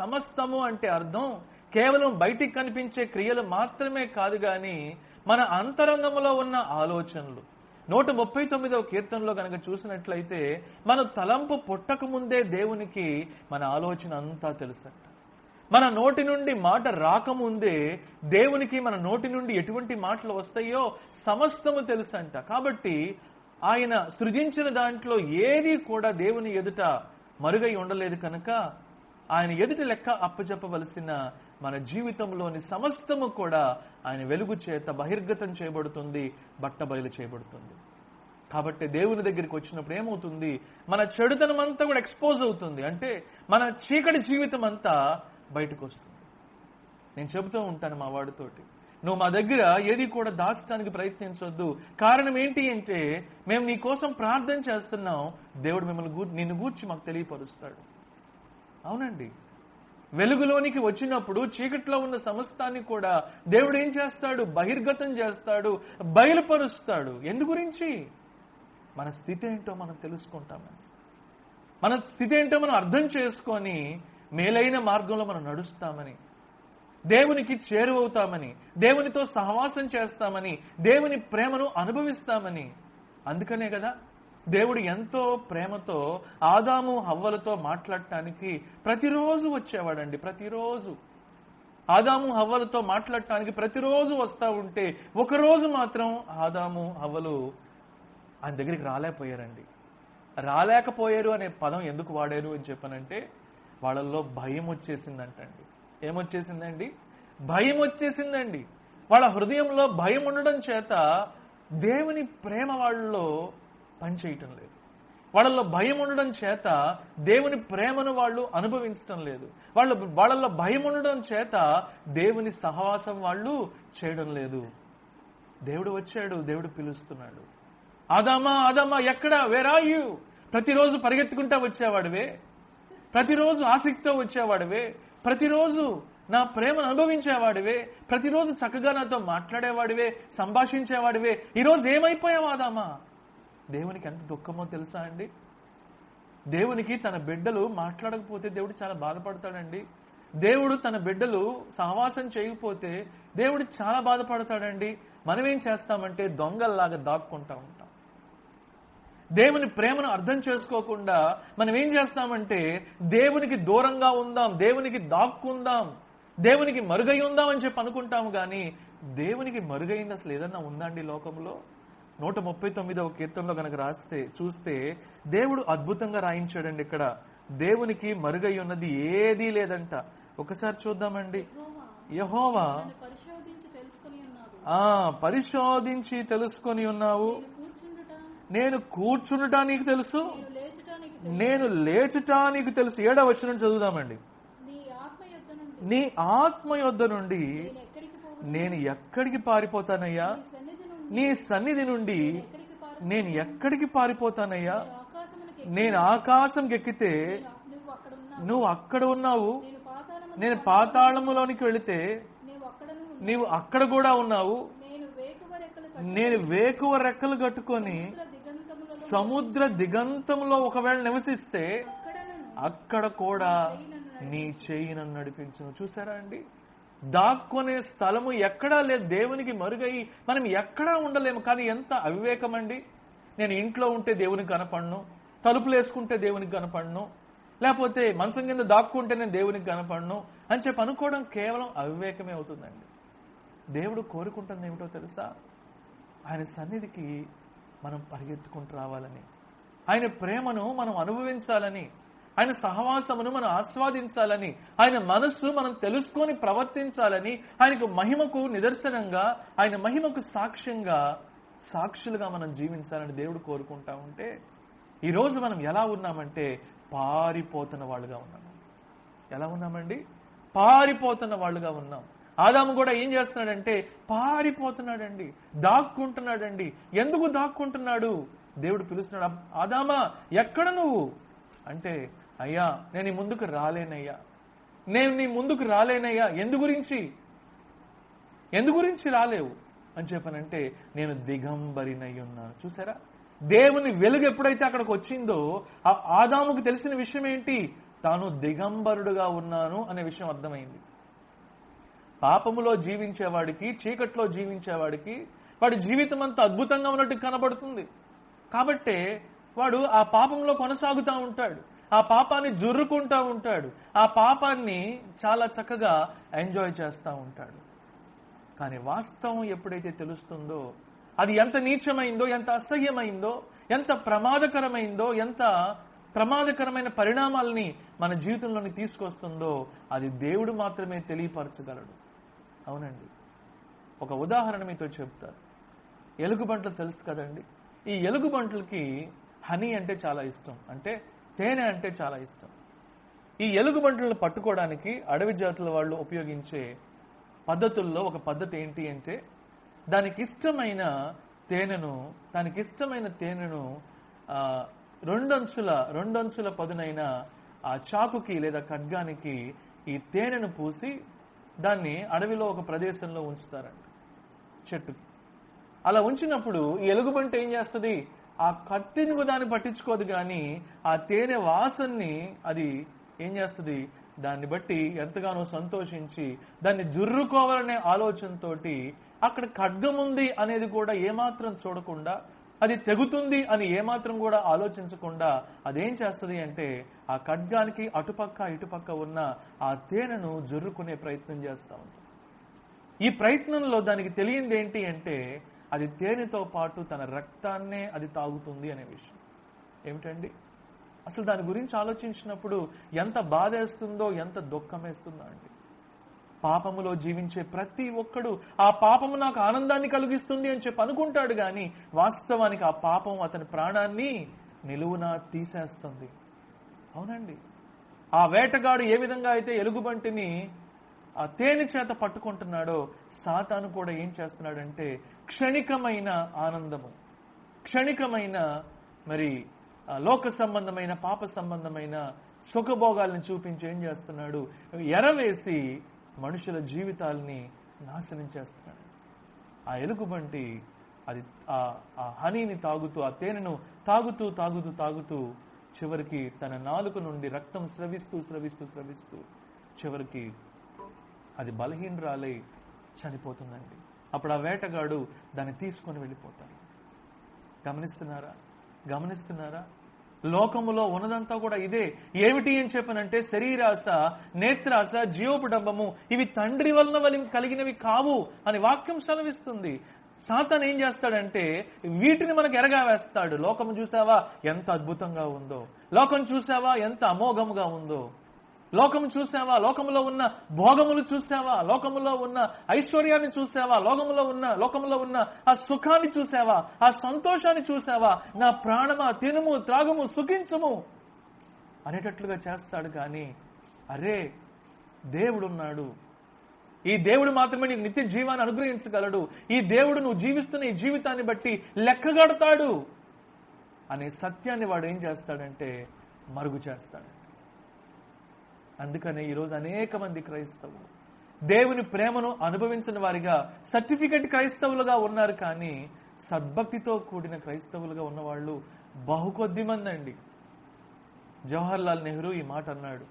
సమస్తము అంటే అర్థం కేవలం బయటికి కనిపించే క్రియలు మాత్రమే కాదు గాని మన అంతరంగంలో ఉన్న ఆలోచనలు. 139వ కీర్తనలో కనుక చూసినట్లయితే మన తలంపు పుట్టక ముందే దేవునికి మన ఆలోచన అంతా తెలుసంట. మన నోటి నుండి మాట రాకముందే దేవునికి మన నోటి నుండి ఎటువంటి మాటలు వస్తాయో సమస్తము తెలుసంట. కాబట్టి ఆయన సృజించిన దాంట్లో ఏది కూడా దేవుని ఎదుట మరుగై ఉండలేదు కనుక ఆయన ఎదుట లెక్క అప్పచెప్పవలసిన మన జీవితంలోని సమస్తము కూడా ఆయన వెలుగు చేత బహిర్గతం చేయబడుతుంది, బట్టబయలు చేయబడుతుంది. కాబట్టి దేవుని దగ్గరికి వచ్చినప్పుడు ఏమవుతుంది? మన చెడుతనం అంతా కూడా ఎక్స్పోజ్ అవుతుంది. అంటే మన చీకటి జీవితం అంతా బయటకు వస్తుంది. నేను చెబుతూ ఉంటాను మా వాడితోటి, నువ్వు మా దగ్గర ఏది కూడా దాచడానికి ప్రయత్నించొద్దు. కారణం ఏంటి అంటే మేము నీ కోసం ప్రార్థన చేస్తున్నాం, దేవుడు నిన్ను గూర్చి మాకు తెలియపరుస్తాడు. అవునండి, వెలుగులోనికి వచ్చినప్పుడు చీకట్లో ఉన్న సమస్తాన్ని కూడా దేవుడు ఏం చేస్తాడు? బహిర్గతం చేస్తాడు, బయలుపరుస్తాడు. ఎందు గురించి? మన స్థితి ఏంటో మనం తెలుసుకుంటామని, మన స్థితి ఏంటో మనం అర్థం చేసుకొని మేలైన మార్గంలో మనం నడుస్తామని, దేవునికి చేరువవుతామని, దేవునితో సహవాసం చేస్తామని, దేవుని ప్రేమను అనుభవిస్తామని. అందుకనే కదా దేవుడు ఎంతో ప్రేమతో ఆదాము హవ్వలతో మాట్లాడటానికి ప్రతిరోజు వచ్చేవాడండి. ప్రతిరోజు ఆదాము హవ్వలతో మాట్లాడటానికి ప్రతిరోజు వస్తూ ఉంటే ఒకరోజు మాత్రం ఆదాము హవ్వలు ఆయన దగ్గరికి రాలేకపోయారండి. రాలేకపోయారు అనే పదం ఎందుకు వాడారు అని చెప్పనంటే వాళ్ళల్లో భయం వచ్చేసిందంటండి. ఏమొచ్చేసిందండి? భయం వచ్చేసిందండి. వాళ్ళ హృదయంలో భయం ఉండడం చేత దేవుని ప్రేమ వాళ్ళలో పనిచేయటం లేదు. వాళ్ళల్లో భయం ఉండడం చేత దేవుని ప్రేమను వాళ్ళు అనుభవించటం లేదు. వాళ్ళల్లో భయం ఉండడం చేత దేవుని సహవాసం వాళ్ళు చేయడం లేదు. దేవుడు వచ్చాడు, దేవుడు పిలుస్తున్నాడు. ఆదామా ఆదామా ఎక్కడ, వేర్ ఆర్ యు? ప్రతిరోజు పరిగెత్తుకుంటా వచ్చేవాడివే, ప్రతిరోజు ఆసక్తితో వచ్చేవాడివే, ప్రతిరోజు నా ప్రేమను అనుభవించేవాడివే, ప్రతిరోజు చక్కగా నాతో మాట్లాడేవాడివే, సంభాషించేవాడివే. ఈరోజు ఏమైపోయావు ఆదామా? దేవునికి ఎంత దుఃఖమో తెలుసా అండి? దేవునికి తన బిడ్డలు మాట్లాడకపోతే దేవుడు చాలా బాధపడతాడండి. దేవుడు తన బిడ్డలు సహవాసం చేయకపోతే దేవుడు చాలా బాధపడతాడండి. మనం ఏం చేస్తామంటే దొంగల్లాగా దాక్కుంటా ఉంటాం. దేవుని ప్రేమను అర్థం చేసుకోకుండా మనం ఏం చేస్తామంటే దేవునికి దూరంగా ఉందాం, దేవునికి దాక్కుందాం, దేవునికి మరుగై ఉందాం అని చెప్పి అనుకుంటాము. కానీ దేవునికి మరుగైంది అసలు ఏదన్నా ఉందండి లోకంలో? 139వ కీర్తనలో కనుక చూస్తే దేవుడు అద్భుతంగా రాయించాడండి. ఇక్కడ దేవునికి మరుగై ఉన్నది ఏదీ లేదంట. ఒకసారి చూద్దామండి. యెహోవా పరిశోధించి తెలుసుకొని ఉన్నావు. నేను కూర్చుండుట నీకు తెలుసు, నేను లేచుట నీకు తెలుసు. 7వ వచనం చదువుదామండి. నీ ఆత్మ యొద్ద నుండి నేను ఎక్కడికి పారిపోతానయ్యా? నీ సన్నిధి నుండి నేను ఎక్కడికి పారిపోతానయ్యా? నేను ఆకాశంకి ఎక్కితే నువ్వు అక్కడ ఉన్నావు, నేను పాతాళములోనికి వెళితే నీవు అక్కడ కూడా ఉన్నావు. నేను వేకువ రెక్కలు కట్టుకొని సముద్ర దిగంతంలో ఒకవేళ నివసిస్తే అక్కడ కూడా నీ చెయ్యి నన్ను నడిపించును. చూసారా అండి, దాక్కునే స్థలము ఎక్కడా లేదు. దేవునికి మరుగై మనం ఎక్కడా ఉండలేము. కానీ ఎంత అవివేకం అండి. నేను ఇంట్లో ఉంటే దేవునికి కనపడను, తలుపులు వేసుకుంటే దేవునికి కనపడను, లేకపోతే మంచం కింద దాక్కుంటే నేను దేవునికి కనపడను అని చెప్పి అనుకోవడం కేవలం అవివేకమే అవుతుందండి. దేవుడు కోరుకుంటుంది ఏమిటో తెలుసా? ఆయన సన్నిధికి మనం పరిగెత్తుకుంటూ రావాలని, ఆయన ప్రేమను మనం అనుభవించాలని, ఆయన సహవాసమును మనం ఆస్వాదించాలని, ఆయన మనస్సు మనం తెలుసుకొని ప్రవర్తించాలని, ఆయనకు మహిమకు నిదర్శనంగా, ఆయన మహిమకు సాక్షులుగా మనం జీవించాలని దేవుడు కోరుకుంటా ఉంటే, ఈరోజు మనం ఎలా ఉన్నామంటే పారిపోతున్న వాళ్ళుగా ఉన్నాము. ఎలా ఉన్నామండి? పారిపోతున్న వాళ్ళుగా ఉన్నాం. ఆదాము కూడా ఏం చేస్తున్నాడంటే పారిపోతున్నాడండి, దాక్కుంటున్నాడండి. ఎందుకు దాక్కుంటున్నాడు? దేవుడు పిలుస్తున్నాడు, ఆదామా ఎక్కడ నువ్వు అంటే, అయ్యా నేను నీ ముందుకు రాలేనయ్యా, నేను నీ ముందుకు రాలేనయ్యా. ఎందు గురించి రాలేవు అని చెప్పనంటే, నేను దిగంబరినై ఉన్నాను. చూసారా, దేవుని వెలుగు ఎప్పుడైతే అక్కడికి వచ్చిందో ఆదాముకు తెలిసిన విషయం ఏంటి? తాను దిగంబరుడుగా ఉన్నాను అనే విషయం అర్థమైంది. పాపములో జీవించేవాడికి, చీకట్లో జీవించేవాడికి వాడి జీవితం అంతా అద్భుతంగా ఉన్నట్టు కనబడుతుంది. కాబట్టే వాడు ఆ పాపంలో కొనసాగుతూ ఉంటాడు, ఆ పాపాన్ని జుర్రుకుంటూ ఉంటాడు, ఆ పాపాన్ని చాలా చక్కగా ఎంజాయ్ చేస్తూ ఉంటాడు. కానీ వాస్తవం ఎప్పుడైతే తెలుస్తుందో, అది ఎంత నీచమైందో, ఎంత అసహ్యమైందో, ఎంత ప్రమాదకరమైందో, ఎంత ప్రమాదకరమైన పరిణామాలని మన జీవితంలోని తీసుకొస్తుందో అది దేవుడు మాత్రమే తెలియపరచగలడు. అవునండి, ఒక ఉదాహరణ మీతో చెప్తారు. ఎలుగుబంట్లు తెలుసు కదండి. ఈ ఎలుగుబంట్లకి హనీ అంటే చాలా ఇష్టం, అంటే తేనె అంటే చాలా ఇష్టం. ఈ ఎలుగుబంట్లను పట్టుకోవడానికి అడవి జాతుల వాళ్ళు ఉపయోగించే పద్ధతుల్లో ఒక పద్ధతి ఏంటి అంటే, దానికి ఇష్టమైన తేనెను రెండంచుల పదునైన ఆ చాకుకి లేదా ఖడ్గానికి ఈ తేనెను పూసి దాన్ని అడవిలో ఒక ప్రదేశంలో ఉంచుతారంట, చెట్టుకి. అలా ఉంచినప్పుడు ఈ ఎలుగుబంటి ఏం చేస్తుంది? ఆ కత్తిని దాన్ని పట్టించుకోదు, కానీ ఆ తేనె వాసనని అది ఏం చేస్తుంది? దాన్ని బట్టి ఎంతగానో సంతోషించి దాన్ని జుర్రుకోవాలనే ఆలోచనతోటి అక్కడ ఖడ్గం ఉంది అనేది కూడా ఏమాత్రం చూడకుండా, అది తెగుతుంది అని ఏమాత్రం కూడా ఆలోచించకుండా అదేం చేస్తుంది అంటే ఆ ఖడ్గానికి అటుపక్క ఇటుపక్క ఉన్న ఆ తేనెను జుర్రుకునే ప్రయత్నం చేస్తూ ఉంటుంది. ఈ ప్రయత్నంలో దానికి తెలియంది ఏంటి అంటే, అది తేనెతో పాటు తన రక్తాన్నే అది తాగుతుంది అనే విషయం. ఏమిటండి? అసలు దాని గురించి ఆలోచించినప్పుడు ఎంత బాధ వేస్తుందో, ఎంత దుఃఖం వేస్తుందో అండి. పాపములో జీవించే ప్రతి ఒక్కడు ఆ పాపము నాకు ఆనందాన్ని కలిగిస్తుంది అని చెప్పి అనుకుంటాడు, కానీ వాస్తవానికి ఆ పాపం అతని ప్రాణాన్ని నిలువునా తీసేస్తుంది. అవునండి, ఆ వేటగాడు ఏ విధంగా అయితే ఎలుగుబంటిని ఆ తేనె చేత పట్టుకుంటున్నాడో, సాతాను కూడా ఏం చేస్తున్నాడంటే క్షణికమైన ఆనందము, క్షణికమైన మరి లోక సంబంధమైన పాప సంబంధమైన సుఖభోగాల్ని చూపించి ఏం చేస్తున్నాడు? ఎరవేసి మనుషుల జీవితాల్ని నాశనం చేస్తున్నాడు. ఆ ఎలుగుబంటి అది ఆ హనీని తాగుతూ, ఆ తేనెను తాగుతూ చివరికి తన నాలుక నుండి రక్తం స్రవిస్తూ చివరికి అది బలహీనరాలై చనిపోతుందండి. అప్పుడు ఆ వేటగాడు దాన్ని తీసుకొని వెళ్ళిపోతాడు. గమనిస్తున్నారా? లోకములో ఉన్నదంతా కూడా ఇదే. ఏమిటి అని చెప్పనంటే శరీరాశ, నేత్రాశ, జీవోపడంబము ఇవి తండ్రి వలన కలిగినవి కావు అని వాక్యం సెలవిస్తుంది. సాతాను ఏం చేస్తాడంటే వీటిని మనకు ఎరగా వేస్తాడు. లోకం చూసావా ఎంత అద్భుతంగా ఉందో, లోకం చూసావా ఎంత అమోఘముగా ఉందో, లోకం చూసావా, లోకములో ఉన్న భోగములు చూసావా, లోకములో ఉన్న ఐశ్వర్యాన్ని చూసావా, లోకములో ఉన్న ఆ సుఖాన్ని చూసావా, ఆ సంతోషాన్ని చూసావా, నా ప్రాణమా తినుము త్రాగుము సుఖించము అనేటట్లుగా చేస్తాడు. కానీ అరే, దేవుడున్నాడు, ఈ దేవుడు మాత్రమే నీకు నిత్య జీవాన్ని అనుగ్రహించగలడు. ఈ దేవుడు నువ్వు జీవిస్తున్న ఈ జీవితాన్ని బట్టి లెక్కగడతాడు. అనే సత్యాన్ని వాడు ఏం చేస్తాడంటే మరుగు చేస్తాడు. అందుకనే ఈరోజు అనేక మంది క్రైస్తవులు దేవుని ప్రేమను అనుభవించిన వారిగా సర్టిఫికెట్ క్రైస్తవులుగా ఉన్నారు, కానీ సద్భక్తితో కూడిన క్రైస్తవులుగా ఉన్నవాళ్ళు బహుకొద్ది మంది అండి. జవహర్ లాల్ నెహ్రూ ఈ మాట అన్నాడు.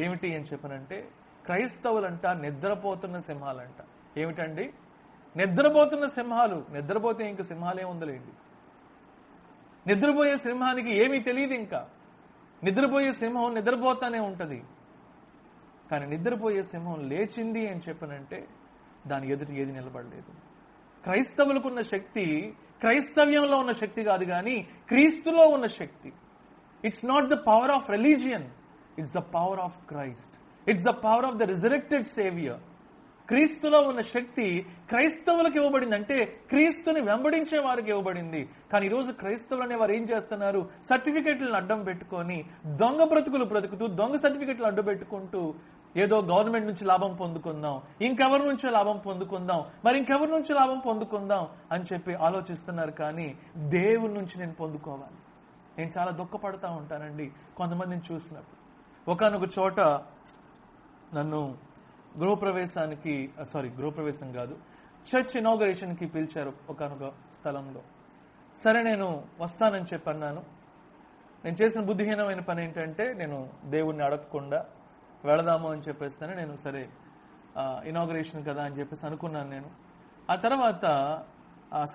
ఏమిటి అని చెప్పనంటే, క్రైస్తవులంట నిద్రపోతున్న సింహాలంట. ఏమిటండి? నిద్రపోతున్న సింహాలు. నిద్రపోతే ఇంక సింహాలే ఉందలేండి. నిద్రపోయే సింహానికి ఏమీ తెలియదు. ఇంకా నిద్రపోయే సింహం నిద్రపోతానే ఉంటది. కానీ నిద్రపోయే సింహం లేచింది అని చెప్పనంటే దాని ఎదుటి ఏది నిలబడలేదు. క్రైస్తవులకున్న శక్తి క్రైస్తవ్యంలో ఉన్న శక్తి కాదు, కానీ క్రీస్తులో ఉన్న శక్తి. It's not the power of religion, it's the power of Christ. It's the power of the resurrected saviour. క్రీస్తులో ఉన్న శక్తి క్రైస్తవులకు ఇవ్వబడింది, అంటే క్రీస్తుని వెంబడించే వారికి ఇవ్వబడింది. కానీ ఈరోజు క్రైస్తవులు అనే వారు ఏం చేస్తున్నారు? సర్టిఫికెట్లను అడ్డం పెట్టుకొని దొంగ బ్రతుకులు బ్రతుకుతూ దొంగ సర్టిఫికెట్లు అడ్డు పెట్టుకుంటూ ఏదో గవర్నమెంట్ నుంచి లాభం పొందుకుందాం, ఇంకెవరి నుంచో లాభం పొందుకుందాం, మరి ఇంకెవరి నుంచి లాభం పొందుకుందాం అని చెప్పి ఆలోచిస్తున్నారు. కానీ దేవుని నుంచి నేను పొందుకోవాలి. నేను చాలా దుఃఖపడతా ఉంటానండి కొంతమందిని చూసినప్పుడు. ఒకానొక చోట నన్ను గృహప్రవేశం కాదు, చర్చ్ ఇనాగరేషన్కి పిలిచారు ఒకానొక స్థలంలో. సరే, నేను వస్తానని చెప్పన్నాను. నేను చేసిన బుద్ధిహీనమైన పని ఏంటంటే, నేను దేవుణ్ణి అడగకుండా వెళదాము అని చెప్పేస్తాను. నేను సరే ఇనాగరేషన్ కదా అని చెప్పేసి అనుకున్నాను నేను. ఆ తర్వాత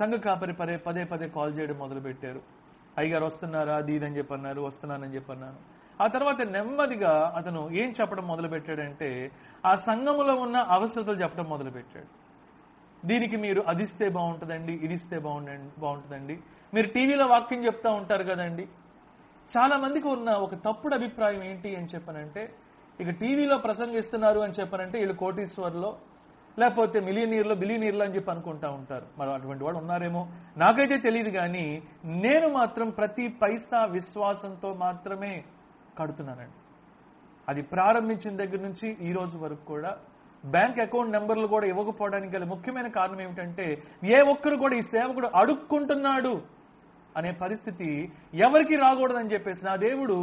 సంఘ కాపరి పదే పదే కాల్ చేయడం మొదలుపెట్టారు. అయ్యగారు వస్తున్నారా, అది ఇదని చెప్పన్నారు, వస్తున్నానని చెప్పన్నాను. ఆ తర్వాత నెమ్మదిగా అతను ఏం చెప్పడం మొదలు పెట్టాడంటే, ఆ సంఘములో ఉన్న అవసరతలు చెప్పడం మొదలు పెట్టాడు. దీనికి మీరు అదిస్తే బాగుంటుందండి, ఇదిస్తే బాగుంటుందండి, మీరు టీవీలో వాక్యం చెప్తా ఉంటారు కదండి. చాలా మందికి ఉన్న ఒక తప్పుడు అభిప్రాయం ఏంటి అని చెప్పనంటే, ఇక టీవీలో ప్రసంగిస్తున్నారు అని చెప్పనంటే వీళ్ళు కోటీశ్వర్లో లేకపోతే మిలియనీర్లో బిలియనీర్లో అని చెప్పి అనుకుంటా ఉంటారు. మరి అటువంటి వాళ్ళు ఉన్నారేమో, నాకైతే తెలియదు. కానీ నేను మాత్రం ప్రతి పైసా విశ్వాసంతో మాత్రమే కడుతున్నానండి. అది ప్రారంభించిన దగ్గర నుంచి ఈ రోజు వరకు కూడా బ్యాంక్ అకౌంట్ నెంబర్లు కూడా ఇవ్వకపోవడానికి గల ముఖ్యమైన కారణం ఏమిటంటే, ఏ ఒక్కరు కూడా ఈ సేవకుడు అడుక్కుంటున్నాడు అనే పరిస్థితి ఎవరికి రాకూడదని చెప్పేసి, నా దేవుడు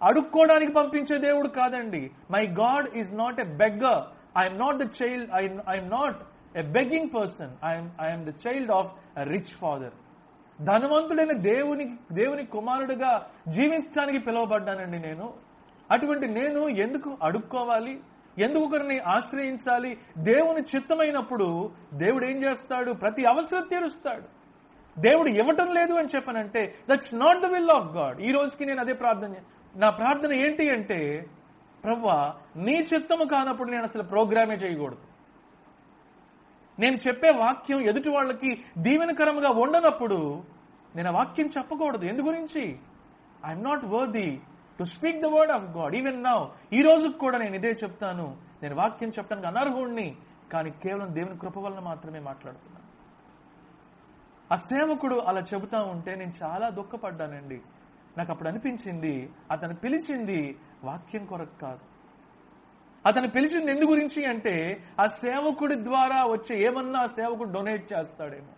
అడుక్కోవడానికి పంపించే దేవుడు కాదండి. My God is not a beggar. I'm not the child, I'm not a begging person. I'm the child of a rich father. ధనవంతుడైన దేవుని కుమారుడుగా జీవించడానికి పిలువబడ్డానండి నేను. అటువంటి నేను ఎందుకు అడుక్కోవాలి? ఎందుకు ఒకరిని ఆశ్రయించాలి? దేవుని చిత్తమైనప్పుడు దేవుడు ఏం చేస్తాడు? ప్రతి అవసరం తీరుస్తాడు. దేవుడు ఇవ్వటం లేదు అని చెప్పనంటే that's not the will of God. ఈ రోజుకి నేను అదే నా ప్రార్థన ఏంటి అంటే, ప్రభువా నీ చిత్తము కానప్పుడు నేను అసలు ప్రోగ్రామే చేయకూడదు. నేను చెప్పే వాక్యం ఎదుటి వాళ్ళకి దీవెనకరంగా ఉండనప్పుడు నేను ఆ వాక్యం చెప్పకూడదు. ఎందు గురించి? I'm not worthy to speak the word of God. Even now ఈ రోజుకు కూడా నేను ఇదే చెప్తాను, నేను వాక్యం చెప్పడానికి అనర్హుణ్ణి, కానీ కేవలం దేవుని కృప వలన మాత్రమే మాట్లాడుతున్నాను. ఆ సేవకుడు అలా చెబుతా ఉంటే నేను చాలా దుఃఖపడ్డానండి. నాకు అప్పుడు అనిపించింది, అతను పిలిచింది వాక్యం కొరకు కాదు. అతను పిలిచింది ఎందు గురించి అంటే, ఆ సేవకుడి ద్వారా వచ్చే ఏమన్నా ఆ సేవకుడు డొనేట్ చేస్తాడేమో,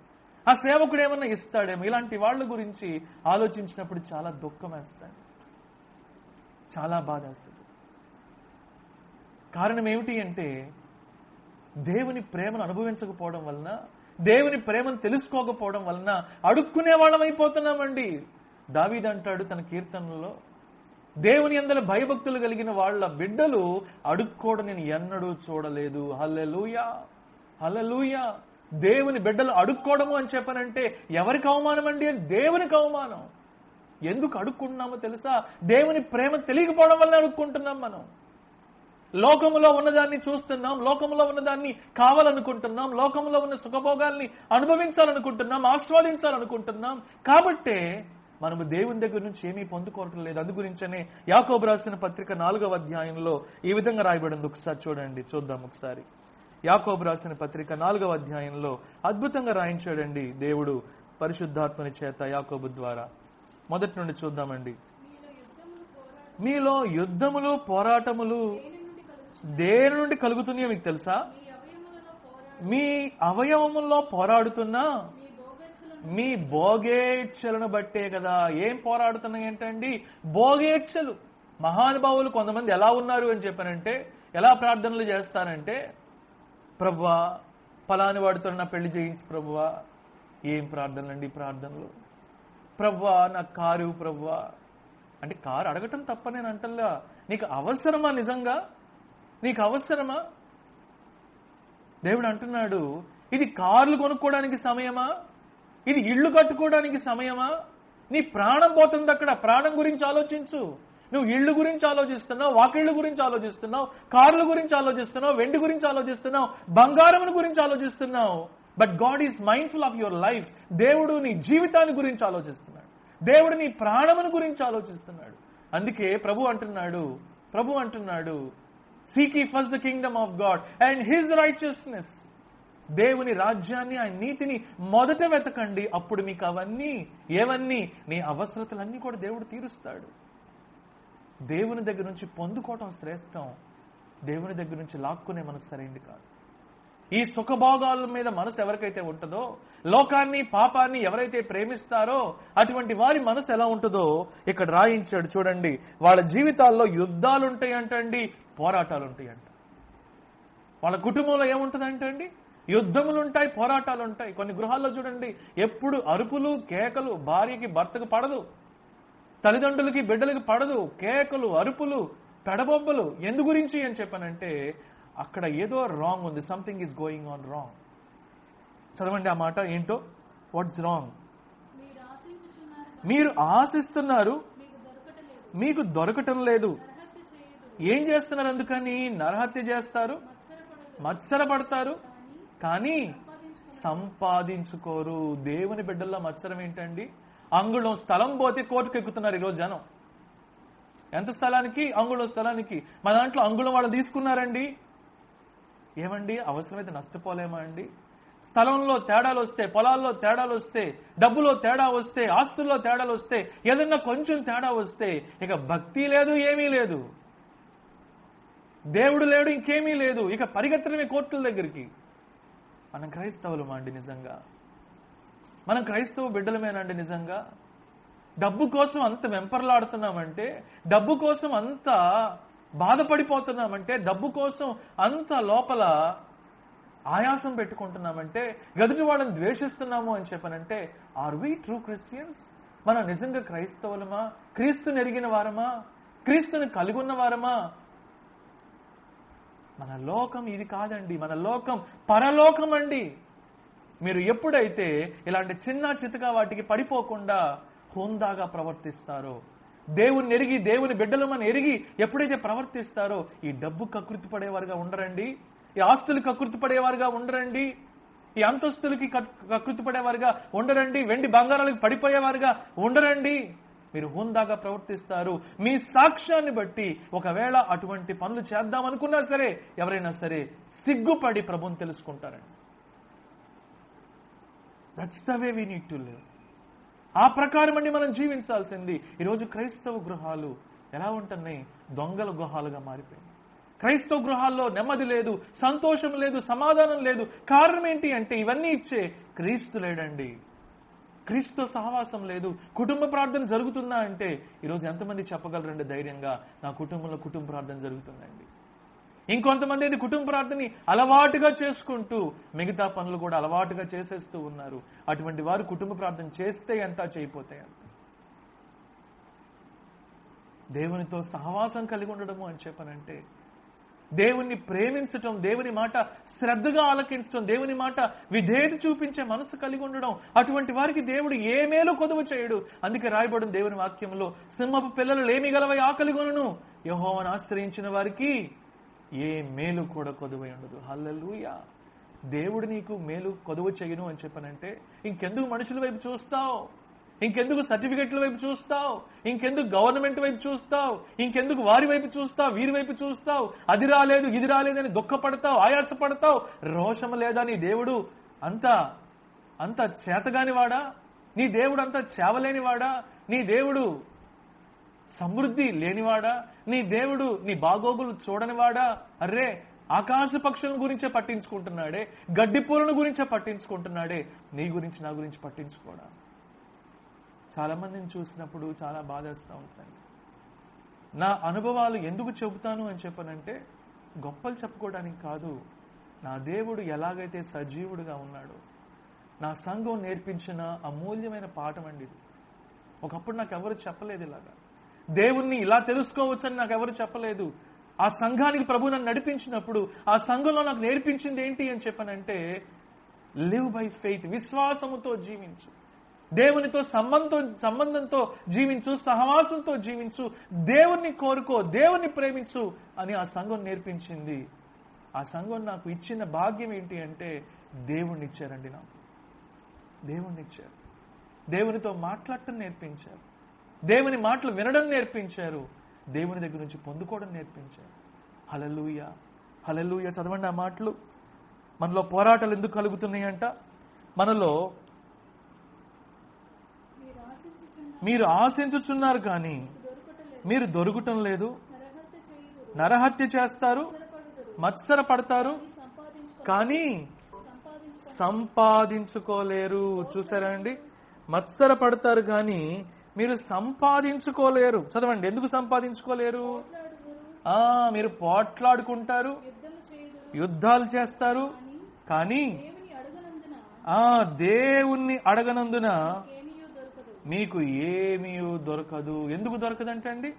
ఆ సేవకుడు ఏమన్నా ఇస్తాడేమో. ఇలాంటి వాళ్ళ గురించి ఆలోచించినప్పుడు చాలా దుఃఖం వేస్తాడు, చాలా బాధ వేస్తుంది. కారణం ఏమిటి అంటే, దేవుని ప్రేమను అనుభవించకపోవడం వలన, దేవుని ప్రేమను తెలుసుకోకపోవడం వలన అడుక్కునే వాళ్ళం అయిపోతున్నామండి. దావీదు అంటాడు తన కీర్తనలో, దేవుని యందల భయభక్తులు కలిగిన వాళ్ళ బిడ్డలు అడుక్కోవడం నేను ఎన్నడూ చూడలేదు. హల్లెలూయా, హల్లెలూయా. దేవుని బిడ్డలు అడుక్కోవడము అని చెప్పనంటే ఎవరికి అవమానం అండి? దేవునికి అవమానం. ఎందుకు అడుక్కుంటున్నామో తెలుసా? దేవుని ప్రేమ తెలియకపోవడం వల్ల అడుక్కుంటున్నాం. మనం లోకములో ఉన్నదాన్ని చూస్తున్నాం, లోకములో ఉన్నదాన్ని కావాలనుకుంటున్నాం, లోకములో ఉన్న సుఖభోగాల్ని అనుభవించాలనుకుంటున్నాం, ఆస్వాదించాలనుకుంటున్నాం. కాబట్టే మనము దేవుని దగ్గర నుంచి ఏమీ పొందుకోవటం లేదు. అందు గురించనే యాకోబు రాసిన పత్రిక 4వ అధ్యాయంలో ఈ విధంగా రాయబడింది. ఒకసారి చూద్దాం ఒకసారి. యాకోబు రాసిన పత్రిక 4వ అధ్యాయంలో అద్భుతంగా రాయించాడండి దేవుడు పరిశుద్ధాత్మని చేత యాకోబు ద్వారా. మొదటి నుండి చూద్దామండి. మీలో యుద్ధములు పోరాటములు దేని నుండి కలుగుతున్నాయో మీకు తెలుసా? మీ అవయవముల్లో పోరాడుతున్నా మీ భోగేచ్ఛలను బట్టే కదా. ఏం పోరాడుతున్నాయి ఏంటండి? భోగేచ్ఛలు. మహానుభావులు కొంతమంది ఎలా ఉన్నారు అని చెప్పానంటే, ఎలా ప్రార్థనలు చేస్తానంటే, ప్రభువా ఫలాని వాడితో నా పెళ్లి చేయించి ప్రభువా. ఏం ప్రార్థనలండి ప్రార్థనలు? ప్రభువా నాకు కారు ప్రభువా. అంటే కారు అడగటం తప్ప నేను అంటల్లా. నీకు అవసరమా? నిజంగా నీకు అవసరమా? దేవుడు అంటున్నాడు, ఇది కార్లు కొనుక్కోవడానికి సమయమా? ఇది ఇళ్ళు కట్టుకోవడానికి సమయమా? నీ ప్రాణం పోతుంది అక్కడ. ప్రాణం గురించి ఆలోచించు. నువ్వు ఇళ్ళు గురించి ఆలోచిస్తున్నావు, వాకిళ్ళు గురించి ఆలోచిస్తున్నావు, కార్ల గురించి ఆలోచిస్తున్నావు, వెండి గురించి ఆలోచిస్తున్నావు, బంగారం గురించి ఆలోచిస్తున్నావు. But God is mindful of your life. దేవుడు నీ జీవితాన్ని గురించి ఆలోచిస్తున్నాడు. దేవుడు నీ ప్రాణమును గురించి ఆలోచిస్తున్నాడు. అందుకే ప్రభు అంటున్నాడు seek ye first the kingdom of God and his righteousness. దేవుని రాజ్యాన్ని, ఆయన నీతిని మొదట వెతకండి. అప్పుడు మీకు ఏవన్నీ నీ అవసరతలన్నీ కూడా దేవుడు తీరుస్తాడు. దేవుని దగ్గర నుంచి పొందుకోవటం శ్రేష్టం. దేవుని దగ్గర నుంచి లాక్కునే మనసు సరైంది కాదు. ఈ సుఖభోగాల మీద మనసు ఎవరికైతే ఉంటుందో, లోకాన్ని పాపాన్ని ఎవరైతే ప్రేమిస్తారో అటువంటి వారి మనసు ఎలా ఉంటుందో ఇక్కడ రాయించాడు చూడండి. వాళ్ళ జీవితాల్లో యుద్ధాలు ఉంటాయంటండి, పోరాటాలు ఉంటాయంట. వాళ్ళ కుటుంబంలో ఏముంటుందంటండి? యుద్ధములు ఉంటాయి, పోరాటాలు ఉంటాయి. కొన్ని గృహాల్లో చూడండి, ఎప్పుడు అరుపులు కేకలు. భార్యకి భర్తకు పడదు, తల్లిదండ్రులకి బిడ్డలకి పడదు. కేకలు, అరుపులు, పెడబొబ్బలు. ఎందు గురించి అని చెప్పానంటే అక్కడ ఏదో రాంగ్ ఉంది. Something is going on wrong. చదవండి ఆ మాట ఏంటో. What's wrong? మీరు ఆశిస్తున్నారు, మీకు దొరకటం లేదు. ఏం చేస్తున్నారు? అందుకని నరహత్య చేస్తారు, మత్సరపడతారు, కానీ సంపాదించుకోరు. దేవుని బిడ్డల్లో మత్సరం ఏంటండి? అంగుళం స్థలం పోతే కోర్టుకు ఎక్కుతున్నారు ఈరోజు జనం. ఎంత స్థలానికి? అంగుళం స్థలానికి. మా దాంట్లో అంగుళం వాళ్ళు తీసుకున్నారండి. ఏమండి అవసరమైతే నష్టపోలేమా అండి? స్థలంలో తేడాలు వస్తే, పొలాల్లో తేడాలు వస్తే, డబ్బులో తేడా వస్తే, ఆస్తుల్లో తేడాలు వస్తే, ఏదన్నా కొంచెం తేడా వస్తే ఇక భక్తి లేదు, ఏమీ లేదు. దేవుడు లేడు, ఇంకేమీ లేదు. ఇక పరిగెత్తడమే కోర్టుల దగ్గరికి. మనం క్రైస్తవులమా అండి నిజంగా? మనం క్రైస్తవ బిడ్డలమేనండి నిజంగా? డబ్బు కోసం అంత వెంపర్లాడుతున్నామంటే, డబ్బు కోసం అంత బాధపడిపోతున్నామంటే, డబ్బు కోసం అంత లోపల ఆయాసం పెట్టుకుంటున్నామంటే, ఎదుటి వాళ్ళని ద్వేషిస్తున్నాము అని చెప్పనంటే, ఆర్ వి ట్రూ క్రిస్టియన్స్? మనం నిజంగా క్రైస్తవులమా? క్రీస్తుని ఎరిగిన వారమా? క్రీస్తుని కలిగి ఉన్న వారమా? మన లోకం ఇది కాదండి. మన లోకం పరలోకం అండి. మీరు ఎప్పుడైతే ఇలాంటి చిన్న చితకా వాటికి పడిపోకుండా హోందాగా ప్రవర్తిస్తారో, దేవుని ఎరిగి, దేవుని బిడ్డలమని ఎరిగి ఎప్పుడైతే ప్రవర్తిస్తారో, ఈ డబ్బు కకృతి పడేవారుగా ఉండరండి, ఈ ఆస్తులు కకృతి పడేవారుగా ఉండరండి, ఈ అంతస్తులకి కకృతి పడేవారుగా ఉండరండి, వెండి బంగారాలకు పడిపోయేవారుగా ఉండరండి. మీరు హోందాగా ప్రవర్తిస్తారు. మీ సాక్ష్యాన్ని బట్టి ఒకవేళ అటువంటి పనులు చేద్దామనుకున్నా సరే, ఎవరైనా సరే సిగ్గుపడి ప్రభుని తెలుసుకుంటారండి. That's the way we need to live. ఆ ప్రకారం అండి మనం జీవించాల్సింది. ఈరోజు క్రైస్తవ గృహాలు ఎలా ఉంటున్నాయి? దొంగల గృహాలుగా మారిపోయింది. క్రైస్తవ గృహాల్లో నెమ్మది లేదు, సంతోషం లేదు, సమాధానం లేదు. కారణం ఏంటి అంటే ఇవన్నీ ఇచ్చే క్రీస్తు లేడండి. క్రీస్తు సహవాసం లేదు. కుటుంబ ప్రార్థన జరుగుతుందా అంటే ఈరోజు ఎంతమంది చెప్పగలరండి ధైర్యంగా, నా కుటుంబంలో కుటుంబ ప్రార్థన జరుగుతుందండి? ఇంకొంతమంది అది కుటుంబ ప్రార్థనని అలవాటుగా చేసుకుంటూ మిగతా పనులు కూడా అలవాటుగా చేసేస్తూ ఉన్నారు. అటువంటి వారు కుటుంబ ప్రార్థన చేస్తే ఎంత, చేయపోతే ఎంత. దేవునితో సహవాసం కలిగి ఉండడము అని చెప్పనంటే, దేవుణ్ణి ప్రేమించటం, దేవుని మాట శ్రద్ధగా ఆలకించడం, దేవుని మాట విధేయత చూపించే మనసు కలిగి ఉండడం. అటువంటి వారికి దేవుడు ఏ మేలు కొదువు చేయడు. అందుకే రాయబడిన దేవుని వాక్యంలో, సింహపు పిల్లలు లేమి గలవై ఆకలిగొనును, యెహోవాను ఆశ్రయించిన వారికి ఏ మేలు కూడా కొదువై ఉండదు. హల్లెలూయా. దేవుడు నీకు మేలు కొదువు చేయను అని చెప్పనంటే ఇంకెందుకు మనుషుల వైపు చూస్తావు? ఇంకెందుకు సర్టిఫికెట్ల వైపు చూస్తావు? ఇంకెందుకు గవర్నమెంట్ వైపు చూస్తావు? ఇంకెందుకు వారి వైపు చూస్తావు, వీరి వైపు చూస్తావు? అది రాలేదు, ఇది రాలేదని దుఃఖపడతావు, ఆయాసపడతావు. రోషము లేదా? నీ దేవుడు అంత చేతగాని వాడా? నీ దేవుడు అంత చేవలేనివాడా? నీ దేవుడు సమృద్ధి లేనివాడా? నీ దేవుడు నీ బాగోగులు చూడనివాడా? అర్రే, ఆకాశ పక్షుల గురించే పట్టించుకుంటున్నాడే, గడ్డి పూలను గురించే పట్టించుకుంటున్నాడే, నీ గురించి నా గురించి పట్టించుకోడా? చాలా మందిని చూసినప్పుడు చాలా బాధేస్తూ ఉంటుంది. నా అనుభవాలు ఎందుకు చెబుతాను అని చెప్పనంటే గొప్పలు చెప్పుకోవడానికి కాదు, నా దేవుడు ఎలాగైతే సజీవుడుగా ఉన్నాడో నా సంఘం నేర్పించిన అమూల్యమైన పాఠం అండి ఇది. ఒకప్పుడు నాకు ఎవరు చెప్పలేదు ఇలాగా, దేవుణ్ణి ఇలా తెలుసుకోవచ్చని నాకు ఎవరు చెప్పలేదు. ఆ సంఘానికి ప్రభు నన్ను నడిపించినప్పుడు ఆ సంఘంలో నాకు నేర్పించింది ఏంటి అని చెప్పనంటే, లివ్ బై ఫెయిత్, విశ్వాసముతో జీవించు, దేవునితో సంబంధంతో జీవించు, సహవాసంతో జీవించు, దేవుణ్ణి కోరుకో, దేవుణ్ణి ప్రేమించు అని ఆ సంఘం నేర్పించింది. ఆ సంఘం నాకు ఇచ్చిన భాగ్యం ఏంటి అంటే దేవుణ్ణి ఇచ్చారండి. నాకు దేవుణ్ణి ఇచ్చారు, దేవునితో మాట్లాడటం నేర్పించారు, దేవుని మాటలు వినడం నేర్పించారు, దేవుని దగ్గర నుంచి పొందుకోవడం నేర్పించారు. హల్లెలూయా, హల్లెలూయా. చదవండి ఆ మాటలు. మనలో పోరాటాలు ఎందుకు కలుగుతున్నాయంట? మనలో మీరు ఆశించుచున్నారు కానీ మీరు దొరుకుటం లేదు, నరహత్య చేస్తారు, మత్సర పడతారు కానీ సంపాదించుకోలేరు. చూసారా అండి? మత్సర పడతారు కానీ మీరు సంపాదించుకోలేరు. చదవండి, ఎందుకు సంపాదించుకోలేరు? మీరు పోట్లాడుకుంటారు, యుద్ధాలు చేస్తారు కానీ దేవుణ్ణి అడగనందున మీకు ఏమీ దొరకదు. ఎందుకు దొరకదంటే అండి,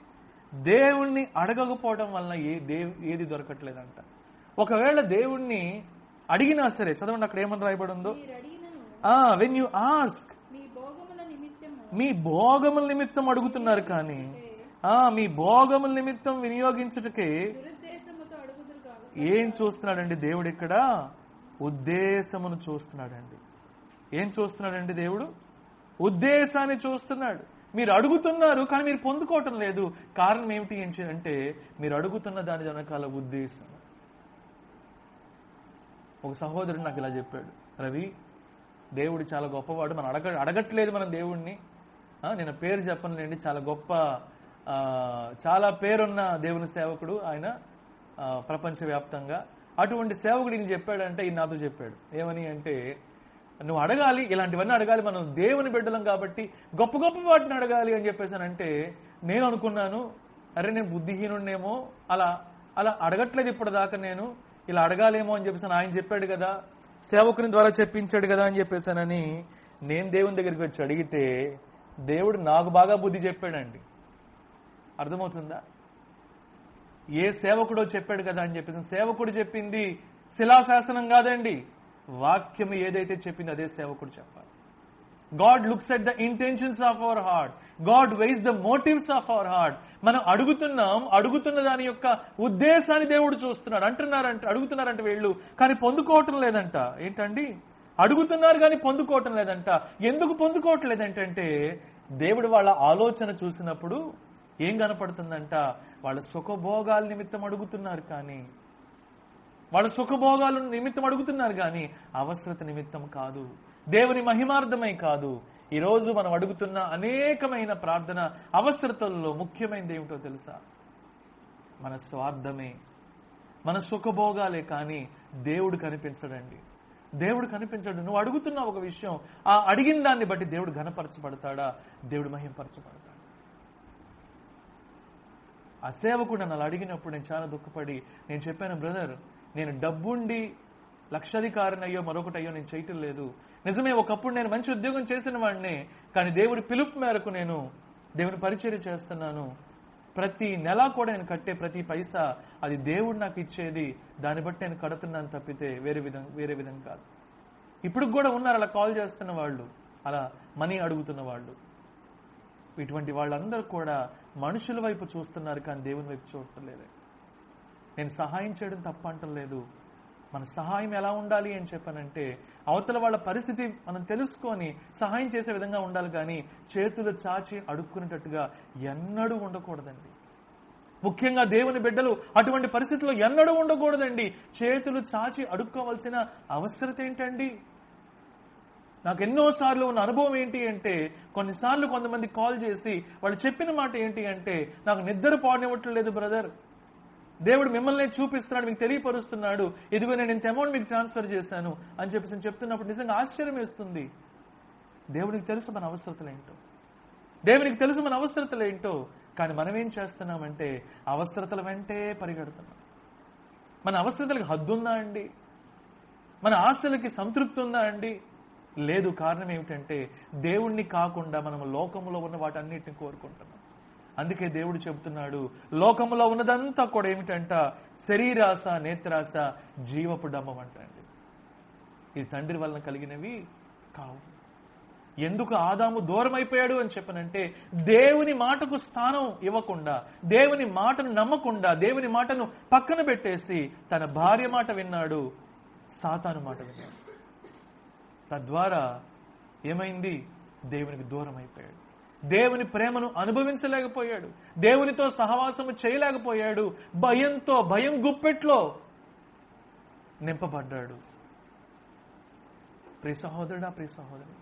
దేవుణ్ణి అడగకపోవడం వలన ఏది దొరకట్లేదంట. ఒకవేళ దేవుణ్ణి అడిగినా సరే, చదవండి అక్కడ ఏమని రాయబడి ఉందో, వెన్ యు ఆస్క్, మీ భోగముల నిమిత్తం అడుగుతున్నారు కానీ మీ భోగముల నిమిత్తం వినియోగించుటకే ఏం చూస్తున్నాడండి దేవుడు? ఇక్కడ ఉద్దేశమును చూస్తున్నాడండి. ఏం చూస్తున్నాడండి దేవుడు? ఉద్దేశాన్ని చూస్తున్నాడు. మీరు అడుగుతున్నారు కానీ మీరు పొందుకోవటం లేదు. కారణం ఏమిటి అంటే మీరు అడుగుతున్న దాని వెనకాల ఉద్దేశం. ఒక సహోదరుడు నాకు ఇలా చెప్పాడు, రవి, దేవుడు చాలా గొప్పవాడు, మనం అడగట్లేదు మనం దేవుణ్ణి. నేను పేరు చెప్పనులేండి, చాలా గొప్ప చాలా పేరున్న దేవుని సేవకుడు ఆయన ప్రపంచవ్యాప్తంగా. అటువంటి సేవకుడు ఈయన చెప్పాడంటే, ఈయన నాతో చెప్పాడు ఏమని అంటే, నువ్వు అడగాలి, ఇలాంటివన్నీ అడగాలి, మనం దేవుని బిడ్డలం కాబట్టి గొప్ప గొప్ప వాటిని అడగాలి అని చెప్పేసానంటే నేను అనుకున్నాను, అరే నేను బుద్ధిహీనుడినేమో, అలా అలా అడగట్లేదు ఇప్పటిదాకా, నేను ఇలా అడగాలేమో అని చెప్పేసాను. ఆయన చెప్పాడు కదా, సేవకుని ద్వారా చెప్పించాడు కదా అని చెప్పేసానని నేను దేవుని దగ్గరికి వచ్చి అడిగితే దేవుడు నాకు బాగా బుద్ధి చెప్పాడండి. అర్థమవుతుందా? ఏ సేవకుడో చెప్పాడు కదా అని చెప్పేసి, సేవకుడు చెప్పింది శిలాశాసనం కాదండి, వాక్యం ఏదైతే చెప్పింది అదే సేవకుడు చెప్పాలి. God looks at the intentions of our heart, God weighs the motifs of our heart. మనం అడుగుతున్న దాని యొక్క ఉద్దేశాన్ని దేవుడు చూస్తున్నాడు. అడుగుతున్నారంట వీళ్ళు కానీ పొందుకోవటం లేదంట. ఏంటండి? అడుగుతున్నారు కానీ పొందుకోవటం లేదంట. ఎందుకు పొందుకోవట్లేదంటే దేవుడు వాళ్ళ ఆలోచన చూసినప్పుడు ఏం కనపడుతుందంట, వాళ్ళ సుఖభోగాల నిమిత్తం అడుగుతున్నారు కానీ, వాళ్ళ సుఖభోగాల నిమిత్తం అడుగుతున్నారు కానీ అవసరత నిమిత్తం కాదు, దేవుని మహిమార్థమై కాదు. ఈరోజు మనం అడుగుతున్న అనేకమైన ప్రార్థన అవసరతల్లో ముఖ్యమైనది ఏమిటో తెలుసా? మన స్వార్థమే, మన సుఖభోగాలే. కానీ దేవుడు కనిపించడండి, దేవుడు కనిపించడు. నువ్వు అడుగుతున్న ఒక విషయం, ఆ అడిగిన దాన్ని బట్టి దేవుడు ఘనపరచబడతాడా? దేవుడు మహింపరచబడతాడు. ఆ సేవకుడు నన్ను అలా అడిగినప్పుడు నేను చాలా దుఃఖపడి నేను చెప్పాను, బ్రదర్, నేను డబ్బుండి లక్షాధికారినయ్యో మరొకటయ్యో నేను చేయటం లేదు. నిజమే, ఒకప్పుడు నేను మంచి ఉద్యోగం చేసిన వాడినే, కానీ దేవుడి పిలుపు మేరకు నేను దేవుని పరిచర్య చేస్తున్నాను. ప్రతి నెల కూడా నేను కట్టే ప్రతి పైసా అది దేవుడు నాకు ఇచ్చేది, దాన్ని బట్టి నేను కడుతున్నాను తప్పితే వేరే విధంగా కాదు. ఇప్పుడు కూడా ఉన్నారు అలా కాల్ చేస్తున్న వాళ్ళు, అలా మనీ అడుగుతున్న వాళ్ళు. ఇటువంటి వాళ్ళందరూ కూడా మనుషుల వైపు చూస్తున్నారు కానీ దేవుని వైపు చూడటం లేదు. నేను సహాయం చేయడం తప్ప అంటం లేదు. మన సహాయం ఎలా ఉండాలి అని చెప్పానంటే, అవతల వాళ్ళ పరిస్థితి మనం తెలుసుకొని సహాయం చేసే విధంగా ఉండాలి కానీ చేతులు చాచి అడుక్కునేటట్టుగా ఎన్నడూ ఉండకూడదండి. ముఖ్యంగా దేవుని బిడ్డలు అటువంటి పరిస్థితుల్లో ఎన్నడూ ఉండకూడదండి. చేతులు చాచి అడుక్కోవాల్సిన అవసరత ఏంటండి? నాకు ఎన్నోసార్లు ఉన్న అనుభవం ఏంటి అంటే, కొన్నిసార్లు కొంతమంది కాల్ చేసి వాళ్ళు చెప్పిన మాట ఏంటి అంటే, నాకు నిద్ర పోనివ్వట్లేదు బ్రదర్, దేవుడు మిమ్మల్ని చూపిస్తున్నాడు, మీకు తెలియపరుస్తున్నాడు, ఇదిగో నేను ఇంత అమౌంట్ మీకు ట్రాన్స్ఫర్ చేశాను అని చెప్పేసి నేను చెప్తున్నప్పుడు నిజంగా ఆశ్చర్యం వేస్తుంది. దేవునికి తెలుసు మన అవసరతలు ఏంటో, దేవునికి తెలుసు మన అవసరతలు ఏంటో. కానీ మనం ఏం చేస్తున్నామంటే అవసరతల వెంటే పరిగెడుతున్నాం. మన అవసరతలకు హద్దు ఉందా అండి? మన ఆశలకి సంతృప్తి ఉందా అండి? లేదు. కారణం ఏమిటంటే దేవుణ్ణి కాకుండా మనం లోకంలో ఉన్న వాటన్నిటిని కోరుకుంటున్నాం. అందుకే దేవుడు చెబుతున్నాడు, లోకంలో ఉన్నదంతా కూడా ఏమిటంట? శరీరాశ, నేత్రాశ, జీవపు డంబం అంటండి. ఇది తండ్రి వలన కలిగినవి కావు. ఎందుకు ఆదాము దూరం అయిపోయాడు అని చెప్పనంటే దేవుని మాటకు స్థానం ఇవ్వకుండా, దేవుని మాటను నమ్మకుండా, దేవుని మాటను పక్కన పెట్టేసి తన భార్య మాట విన్నాడు, సాతాను మాట విన్నాడు. తద్వారా ఏమైంది? దేవునికి దూరం అయిపోయాడు. దేవుని ప్రేమను అనుభవించలేకపోయాడు, దేవునితో సహవాసము చేయలేకపోయాడు. భయంతో, భయం గుప్పెట్లో నింపబడ్డాడు. ప్రియ సహోదరుడా, ప్రియ సహోదరుడు,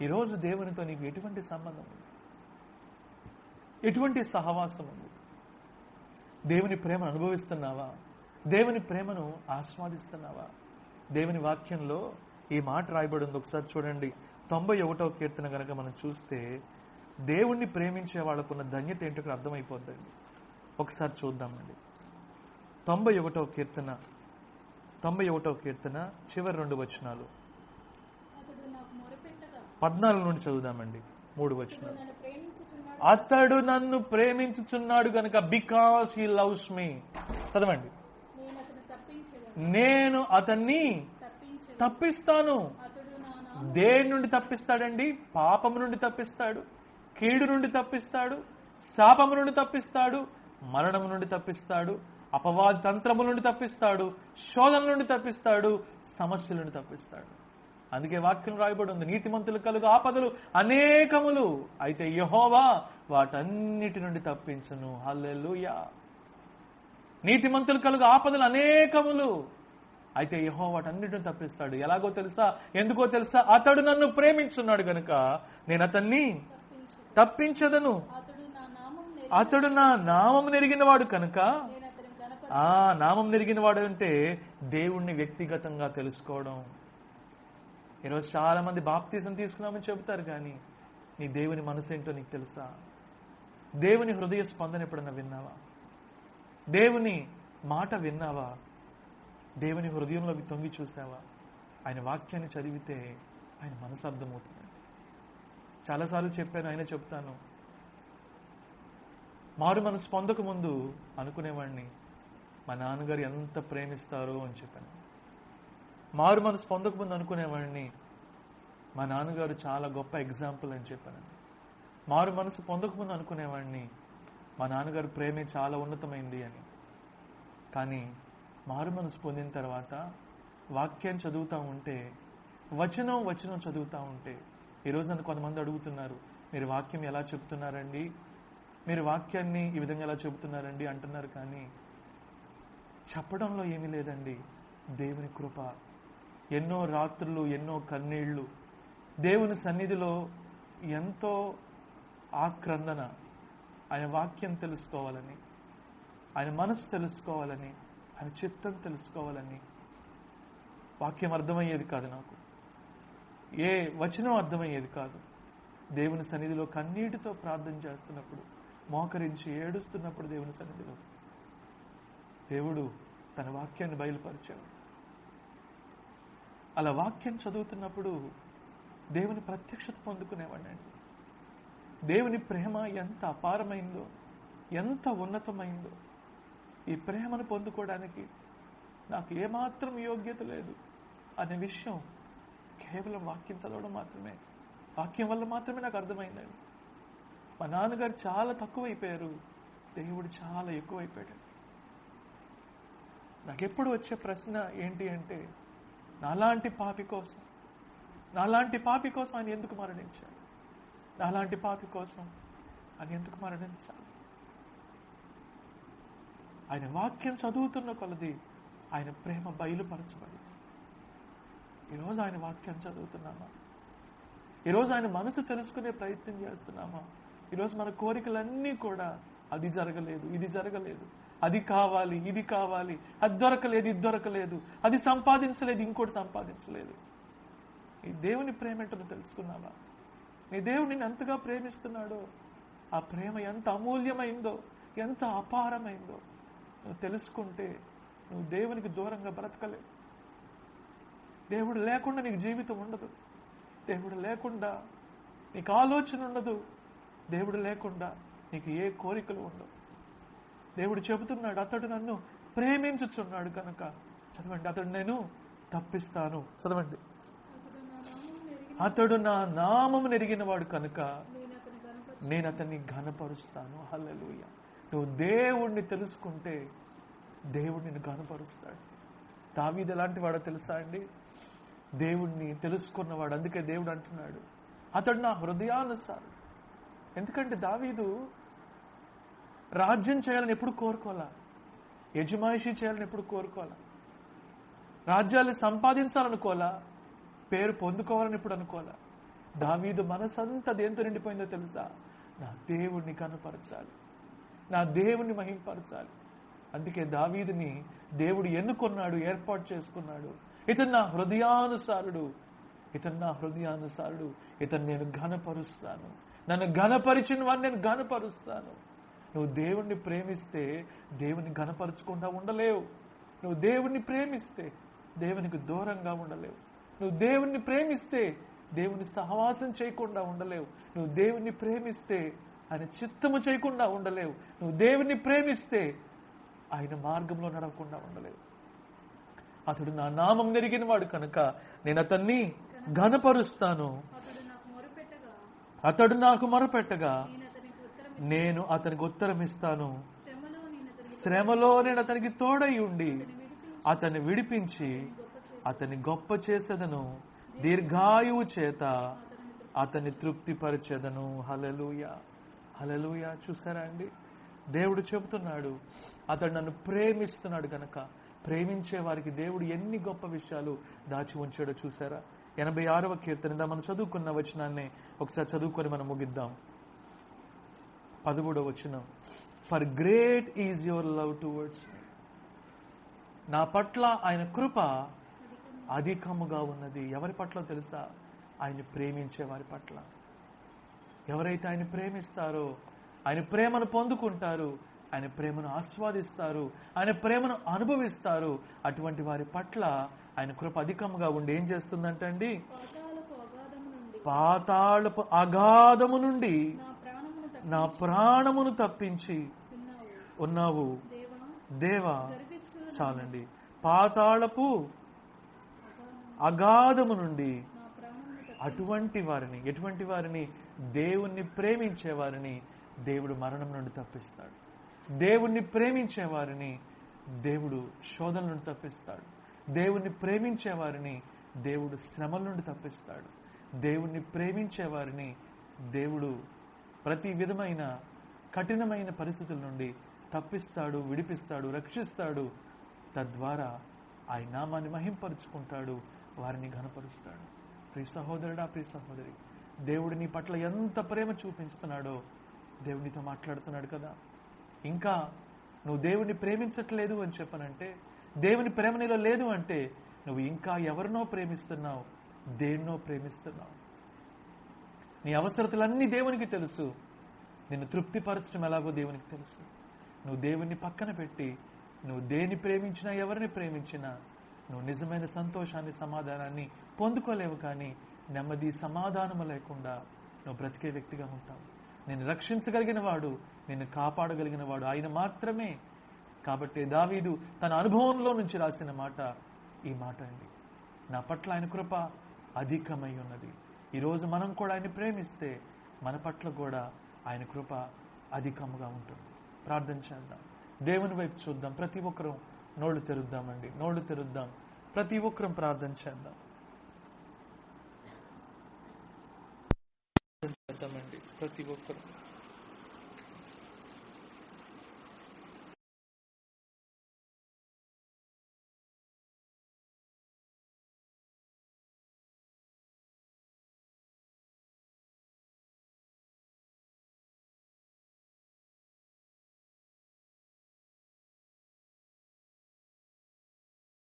ఈరోజు దేవునితో నీకు ఎటువంటి సంబంధం ఉంది? ఎటువంటి సహవాసం ఉంది? దేవుని ప్రేమను అనుభవిస్తున్నావా? దేవుని ప్రేమను ఆస్వాదిస్తున్నావా? దేవుని వాక్యంలో ఈ మాట రాయబడి ఉంది. ఒకసారి చూడండి, 91వ కీర్తన కనుక మనం చూస్తే దేవుణ్ణి ప్రేమించే వాళ్ళకున్న ధన్యత ఏంటో ఇక్కడ అర్థమైపోద్దండి. ఒకసారి చూద్దామండి. 91వ కీర్తన చివరి 2 వచనాలు, 14 నుండి చదువుదామండి. 3 వచనాలు. అతడు నన్ను ప్రేమించుచున్నాడు గనుక, బికాస్ హీ లవ్స్ మీ. చదవండి. నేను అతన్ని తప్పిస్తాను. దేని నుండి తప్పిస్తాడండి? పాపము నుండి తప్పిస్తాడు, కీడు నుండి తప్పిస్తాడు, శాపము నుండి తప్పిస్తాడు, మరణము నుండి తప్పిస్తాడు, అపవాది తంత్రము నుండి తప్పిస్తాడు, శోధన నుండి తప్పిస్తాడు, సమస్యల నుండి తప్పిస్తాడు. అందుకే వాక్యం రాయబడి ఉంది, నీతిమంతులు కలుగు ఆపదలు అనేకములు, అయితే యెహోవా వాటన్నిటి నుండి తప్పించును. హల్లెలూయా. నీతిమంతులు కలుగు ఆపదలు అనేకములు, అయితే యెహోవా వాటన్నిటిని తప్పిస్తాడు. ఎలాగో తెలుసా? ఎందుకో తెలుసా? అతడు నన్ను ప్రేమించున్నాడు గనుక నేను అతన్ని తప్పించదను. అతడు నా నామం నెరిగిన వాడు కనుక. నామం నెరిగిన వాడు అంటే దేవుణ్ణి వ్యక్తిగతంగా తెలుసుకోవడం. ఈరోజు చాలా మంది బాప్తిజం తీసుకున్నామని చెబుతారు, కానీ నీ దేవుని మనసు ఏంటో నీకు తెలుసా? దేవుని హృదయ స్పందన ఎప్పుడన్నా విన్నావా? దేవుని మాట విన్నావా? దేవుని హృదయంలోకి తొంగి చూసావా? ఆయన వాక్యాన్ని చదివితే ఆయన మనసు అర్థమవుతుందండి. చాలాసార్లు చెప్పాను, ఆయన చెప్తాను. మారు మనసు పొందక ముందు అనుకునేవాడిని మా నాన్నగారు ఎంత ప్రేమిస్తారో అని చెప్పాను. మారు మనసు పొందక ముందు అనుకునేవాడిని మా నాన్నగారు చాలా గొప్ప ఎగ్జాంపుల్ అని చెప్పాను. మారు మనసు పొందక ముందు అనుకునేవాడిని మా నాన్నగారు ప్రేమే చాలా ఉన్నతమైంది అని. కానీ మారు మనసు పొందిన తర్వాత వాక్యాన్ని చదువుతూ ఉంటే, వచనం చదువుతూ ఉంటే, ఈరోజు నన్ను కొంతమంది అడుగుతున్నారు, మీరు వాక్యం ఎలా చెప్తున్నారండి, మీరు వాక్యాన్ని ఈ విధంగా ఎలా చెబుతున్నారండి అంటున్నారు. కానీ చెప్పడంలో ఏమీ లేదండి, దేవుని కృప. ఎన్నో రాత్రులు, ఎన్నో కన్నీళ్లు, దేవుని సన్నిధిలో ఎంతో ఆక్రందన, ఆయన వాక్యం తెలుసుకోవాలని, ఆయన మనసు తెలుసుకోవాలని, ఆయన చిత్తం తెలుసుకోవాలని. వాక్యం అర్థమయ్యేది కాదు నాకు, ఏ వచనం అర్థమయ్యేది కాదు. దేవుని సన్నిధిలో కన్నీటితో ప్రార్థన చేస్తున్నప్పుడు, మోకరించి ఏడుస్తున్నప్పుడు దేవుని సన్నిధిలో దేవుడు తన వాక్యాన్ని బయలుపరిచాడు. అలా వాక్యం చదువుతున్నప్పుడు దేవుని ప్రత్యక్షత పొందుకునేవాడినండి. దేవుని ప్రేమ ఎంత అపారమైందో, ఎంత ఉన్నతమైందో. ఈ ప్రేమను పొందుకోవడానికి నాకు ఏమాత్రం యోగ్యత లేదు అనే విషయం కేవలం వాక్యం చదవడం మాత్రమే, వాక్యం వల్ల మాత్రమే నాకు అర్థమైందండి. మా నాన్నగారు చాలా తక్కువైపోయారు, దేవుడు చాలా ఎక్కువైపోయాడు. నాకెప్పుడు వచ్చే ప్రశ్న ఏంటి అంటే, నాలాంటి పాపి కోసం ఆయన ఎందుకు మరణించాడు? నాలాంటి పాపి కోసం ఆయన ఎందుకు మరణించాలి? ఆయన వాక్యం చదువుతున్న కొలది ఆయన ప్రేమ బయలుపరచబడి, ఈరోజు ఆయన వాక్యం చదువుతున్నామా? ఈరోజు ఆయన మనసు తెలుసుకునే ప్రయత్నం చేస్తున్నామా? ఈరోజు మన కోరికలన్నీ కూడా అది జరగలేదు, ఇది జరగలేదు, అది కావాలి, ఇది కావాలి, అది దొరకలేదు, ఇది దొరకలేదు, అది సంపాదించలేదు, ఇంకోటి సంపాదించలేదు. ఈ దేవుని ప్రేమ ఏంటో తెలుసుకున్నావా? నీ దేవుడు నిన్ను ఎంతగా ప్రేమిస్తున్నాడో, ఆ ప్రేమ ఎంత అమూల్యమైందో, ఎంత అపారమైందో నువ్వు తెలుసుకుంటే నువ్వు దేవునికి దూరంగా బ్రతకలేవు. దేవుడు లేకుండా నీకు జీవితం ఉండదు. దేవుడు లేకుండా నీకు ఆలోచన ఉండదు. దేవుడు లేకుండా నీకు ఏ కోరికలు ఉండవు. దేవుడు చెబుతున్నాడు, అతడు నన్ను ప్రేమించుచున్నాడు కనుక, చదవండి, అతడు నేను తప్పిస్తాను. చదవండి, అతడు నా నామము ఎరిగిన వాడు కనుక నేను అతన్ని ఘనపరుస్తాను. హల్లెలూయా. నువ్వు దేవుణ్ణి తెలుసుకుంటే దేవుడు నిన్ను ఘనపరుస్తాడు. దావీదు ఎలాంటి వాడో తెలుసా అండి? దేవుణ్ణి తెలుసుకున్నవాడు. అందుకే దేవుడు అంటున్నాడు, అతడు నా హృదయానుసారుడు. ఎందుకంటే దావీదు రాజ్యం చేయాలని ఎప్పుడు కోరుకోవాలా, యజమాయిషీ చేయాలని ఎప్పుడు కోరుకోవాలా, రాజ్యాలు సంపాదించాలనుకోవాలా, పేరు పొందుకోవాలని ఎప్పుడు అనుకోవాలా. దావీదు మనసంతా దేంతో నిండిపోయిందో తెలుసా? నా దేవుణ్ణి కనపరచాలి, నా దేవుణ్ణి మహింపరచాలి. అందుకే దావీదుని దేవుడు ఎన్నుకున్నాడు, ఏర్పాటు చేసుకున్నాడు. ఇతను నా హృదయానుసారుడు, ఇతను నా హృదయానుసారుడు, ఇతను నేను ఘనపరుస్తాను, నన్ను ఘనపరిచిన వాడిని నేను ఘనపరుస్తాను. నువ్వు దేవుణ్ణి ప్రేమిస్తే దేవుని ఘనపరచకుండా ఉండలేవు. నువ్వు దేవుణ్ణి ప్రేమిస్తే దేవునికి దూరంగా ఉండలేవు. నువ్వు దేవుణ్ణి ప్రేమిస్తే దేవుని సహవాసం చేయకుండా ఉండలేవు. నువ్వు దేవుణ్ణి ప్రేమిస్తే ఆయన చిత్తము చేయకుండా ఉండలేవు. నువ్వు దేవుణ్ణి ప్రేమిస్తే ఆయన మార్గంలో నడవకుండా ఉండలేవు. అతడు నా నామం ఎరిగిన వాడు కనుక నేను అతన్ని ఘనపరుస్తాను. అతడు నాకు మొరపెట్టగా నేను అతనికి ఉత్తరం ఇస్తాను. శ్రమలో నేను అతనికి తోడై ఉండి అతన్ని విడిపించి అతన్ని గొప్ప చేసేదను, దీర్ఘాయువు చేత అతన్ని తృప్తిపరిచేదను. హల్లెలూయా, హల్లెలూయా. చూసారా అండి, దేవుడు చెబుతున్నాడు, అతడు నన్ను ప్రేమిస్తున్నాడు కనుక, ప్రేమించే వారికి దేవుడు ఎన్ని గొప్ప విషయాలు దాచి ఉంచాడో చూసారా. 86వ కీర్తన మనం చదువుకున్న వచనాన్ని ఒకసారి చదువుకొని మనం ముగిద్దాం. 13వ వచనం, for great is your love towards me. నా పట్ల ఆయన కృప అధికముగా ఉన్నది. ఎవరి పట్ల తెలుసా? ఆయన ప్రేమించే వారి పట్ల. ఎవరైతే ఆయన ప్రేమిస్తారో ఆయన ప్రేమను పొందుకుంటారు, ఆయన ప్రేమను ఆస్వాదిస్తారు, ఆయన ప్రేమను అనుభవిస్తారు. అటువంటి వారి పట్ల ఆయన కృప అధికముగా ఉండి ఏం చేస్తుందంటే అండి, పాతాళపు అగాధము నుండి నా ప్రాణమును తప్పించి ఉన్నావు దేవా. చాలండి, పాతాళపు అగాధము నుండి అటువంటి వారిని, ఎటువంటి వారిని? దేవుణ్ణి ప్రేమించే వారిని దేవుడు మరణం నుండి తప్పిస్తాడు. దేవుణ్ణి ప్రేమించే వారిని దేవుడు శోధన నుండి తప్పిస్తాడు. దేవుణ్ణి ప్రేమించే వారిని దేవుడు శ్రమల నుండి తప్పిస్తాడు. దేవుణ్ణి ప్రేమించే వారిని దేవుడు ప్రతి విధమైన కఠినమైన పరిస్థితుల నుండి తప్పిస్తాడు, విడిపిస్తాడు, రక్షిస్తాడు. తద్వారా ఆయన నామాన్ని మహింపరుచుకుంటాడు, వారిని ఘనపరుస్తాడు. ప్రియ సహోదరుడా, ప్రియ సహోదరి, దేవుడు నీ పట్ల ఎంత ప్రేమ చూపిస్తున్నాడో దేవునితో మాట్లాడుతున్నాడు కదా. ఇంకా నువ్వు దేవుణ్ణి ప్రేమించట్లేదు అని చెప్పనంటే, దేవుని ప్రేమ నీలో లేదు అంటే నువ్వు ఇంకా ఎవరినో ప్రేమిస్తున్నావు, దేన్నో ప్రేమిస్తున్నావు. నీ అవసరతలన్నీ దేవునికి తెలుసు, నిన్ను తృప్తిపరచడం ఎలాగో దేవునికి తెలుసు. నువ్వు దేవుణ్ణి పక్కన పెట్టి నువ్వు దేని ప్రేమించినా, ఎవరిని ప్రేమించినా నువ్వు నిజమైన సంతోషాన్ని, సమాధానాన్ని పొందుకోలేవు. కానీ నెమ్మది, సమాధానము లేకుండా నువ్వు బ్రతికే వ్యక్తిగా ఉంటావు. నిన్ను రక్షించగలిగిన వాడు, నిన్ను కాపాడగలిగిన వాడు ఆయన మాత్రమే. కాబట్టి దావీదు తన అనుభవంలో నుంచి రాసిన మాట ఈ మాట అండి, నా పట్ల ఆయన కృప అధికమై ఉన్నది. ఈరోజు మనం కూడా ఆయన ప్రేమిస్తే మన పట్ల కూడా ఆయన కృప అధికముగా ఉంటుంది. ప్రార్థన చేద్దాం, దేవుని వైపు చూద్దాం. ప్రతి ఒక్కరూ నోళ్ళు తెరుద్దామండి, నోళ్ళు తెరుద్దాం. ప్రతి ఒక్కరం ప్రార్థన చేద్దాం. ప్రతి ఒక్కరు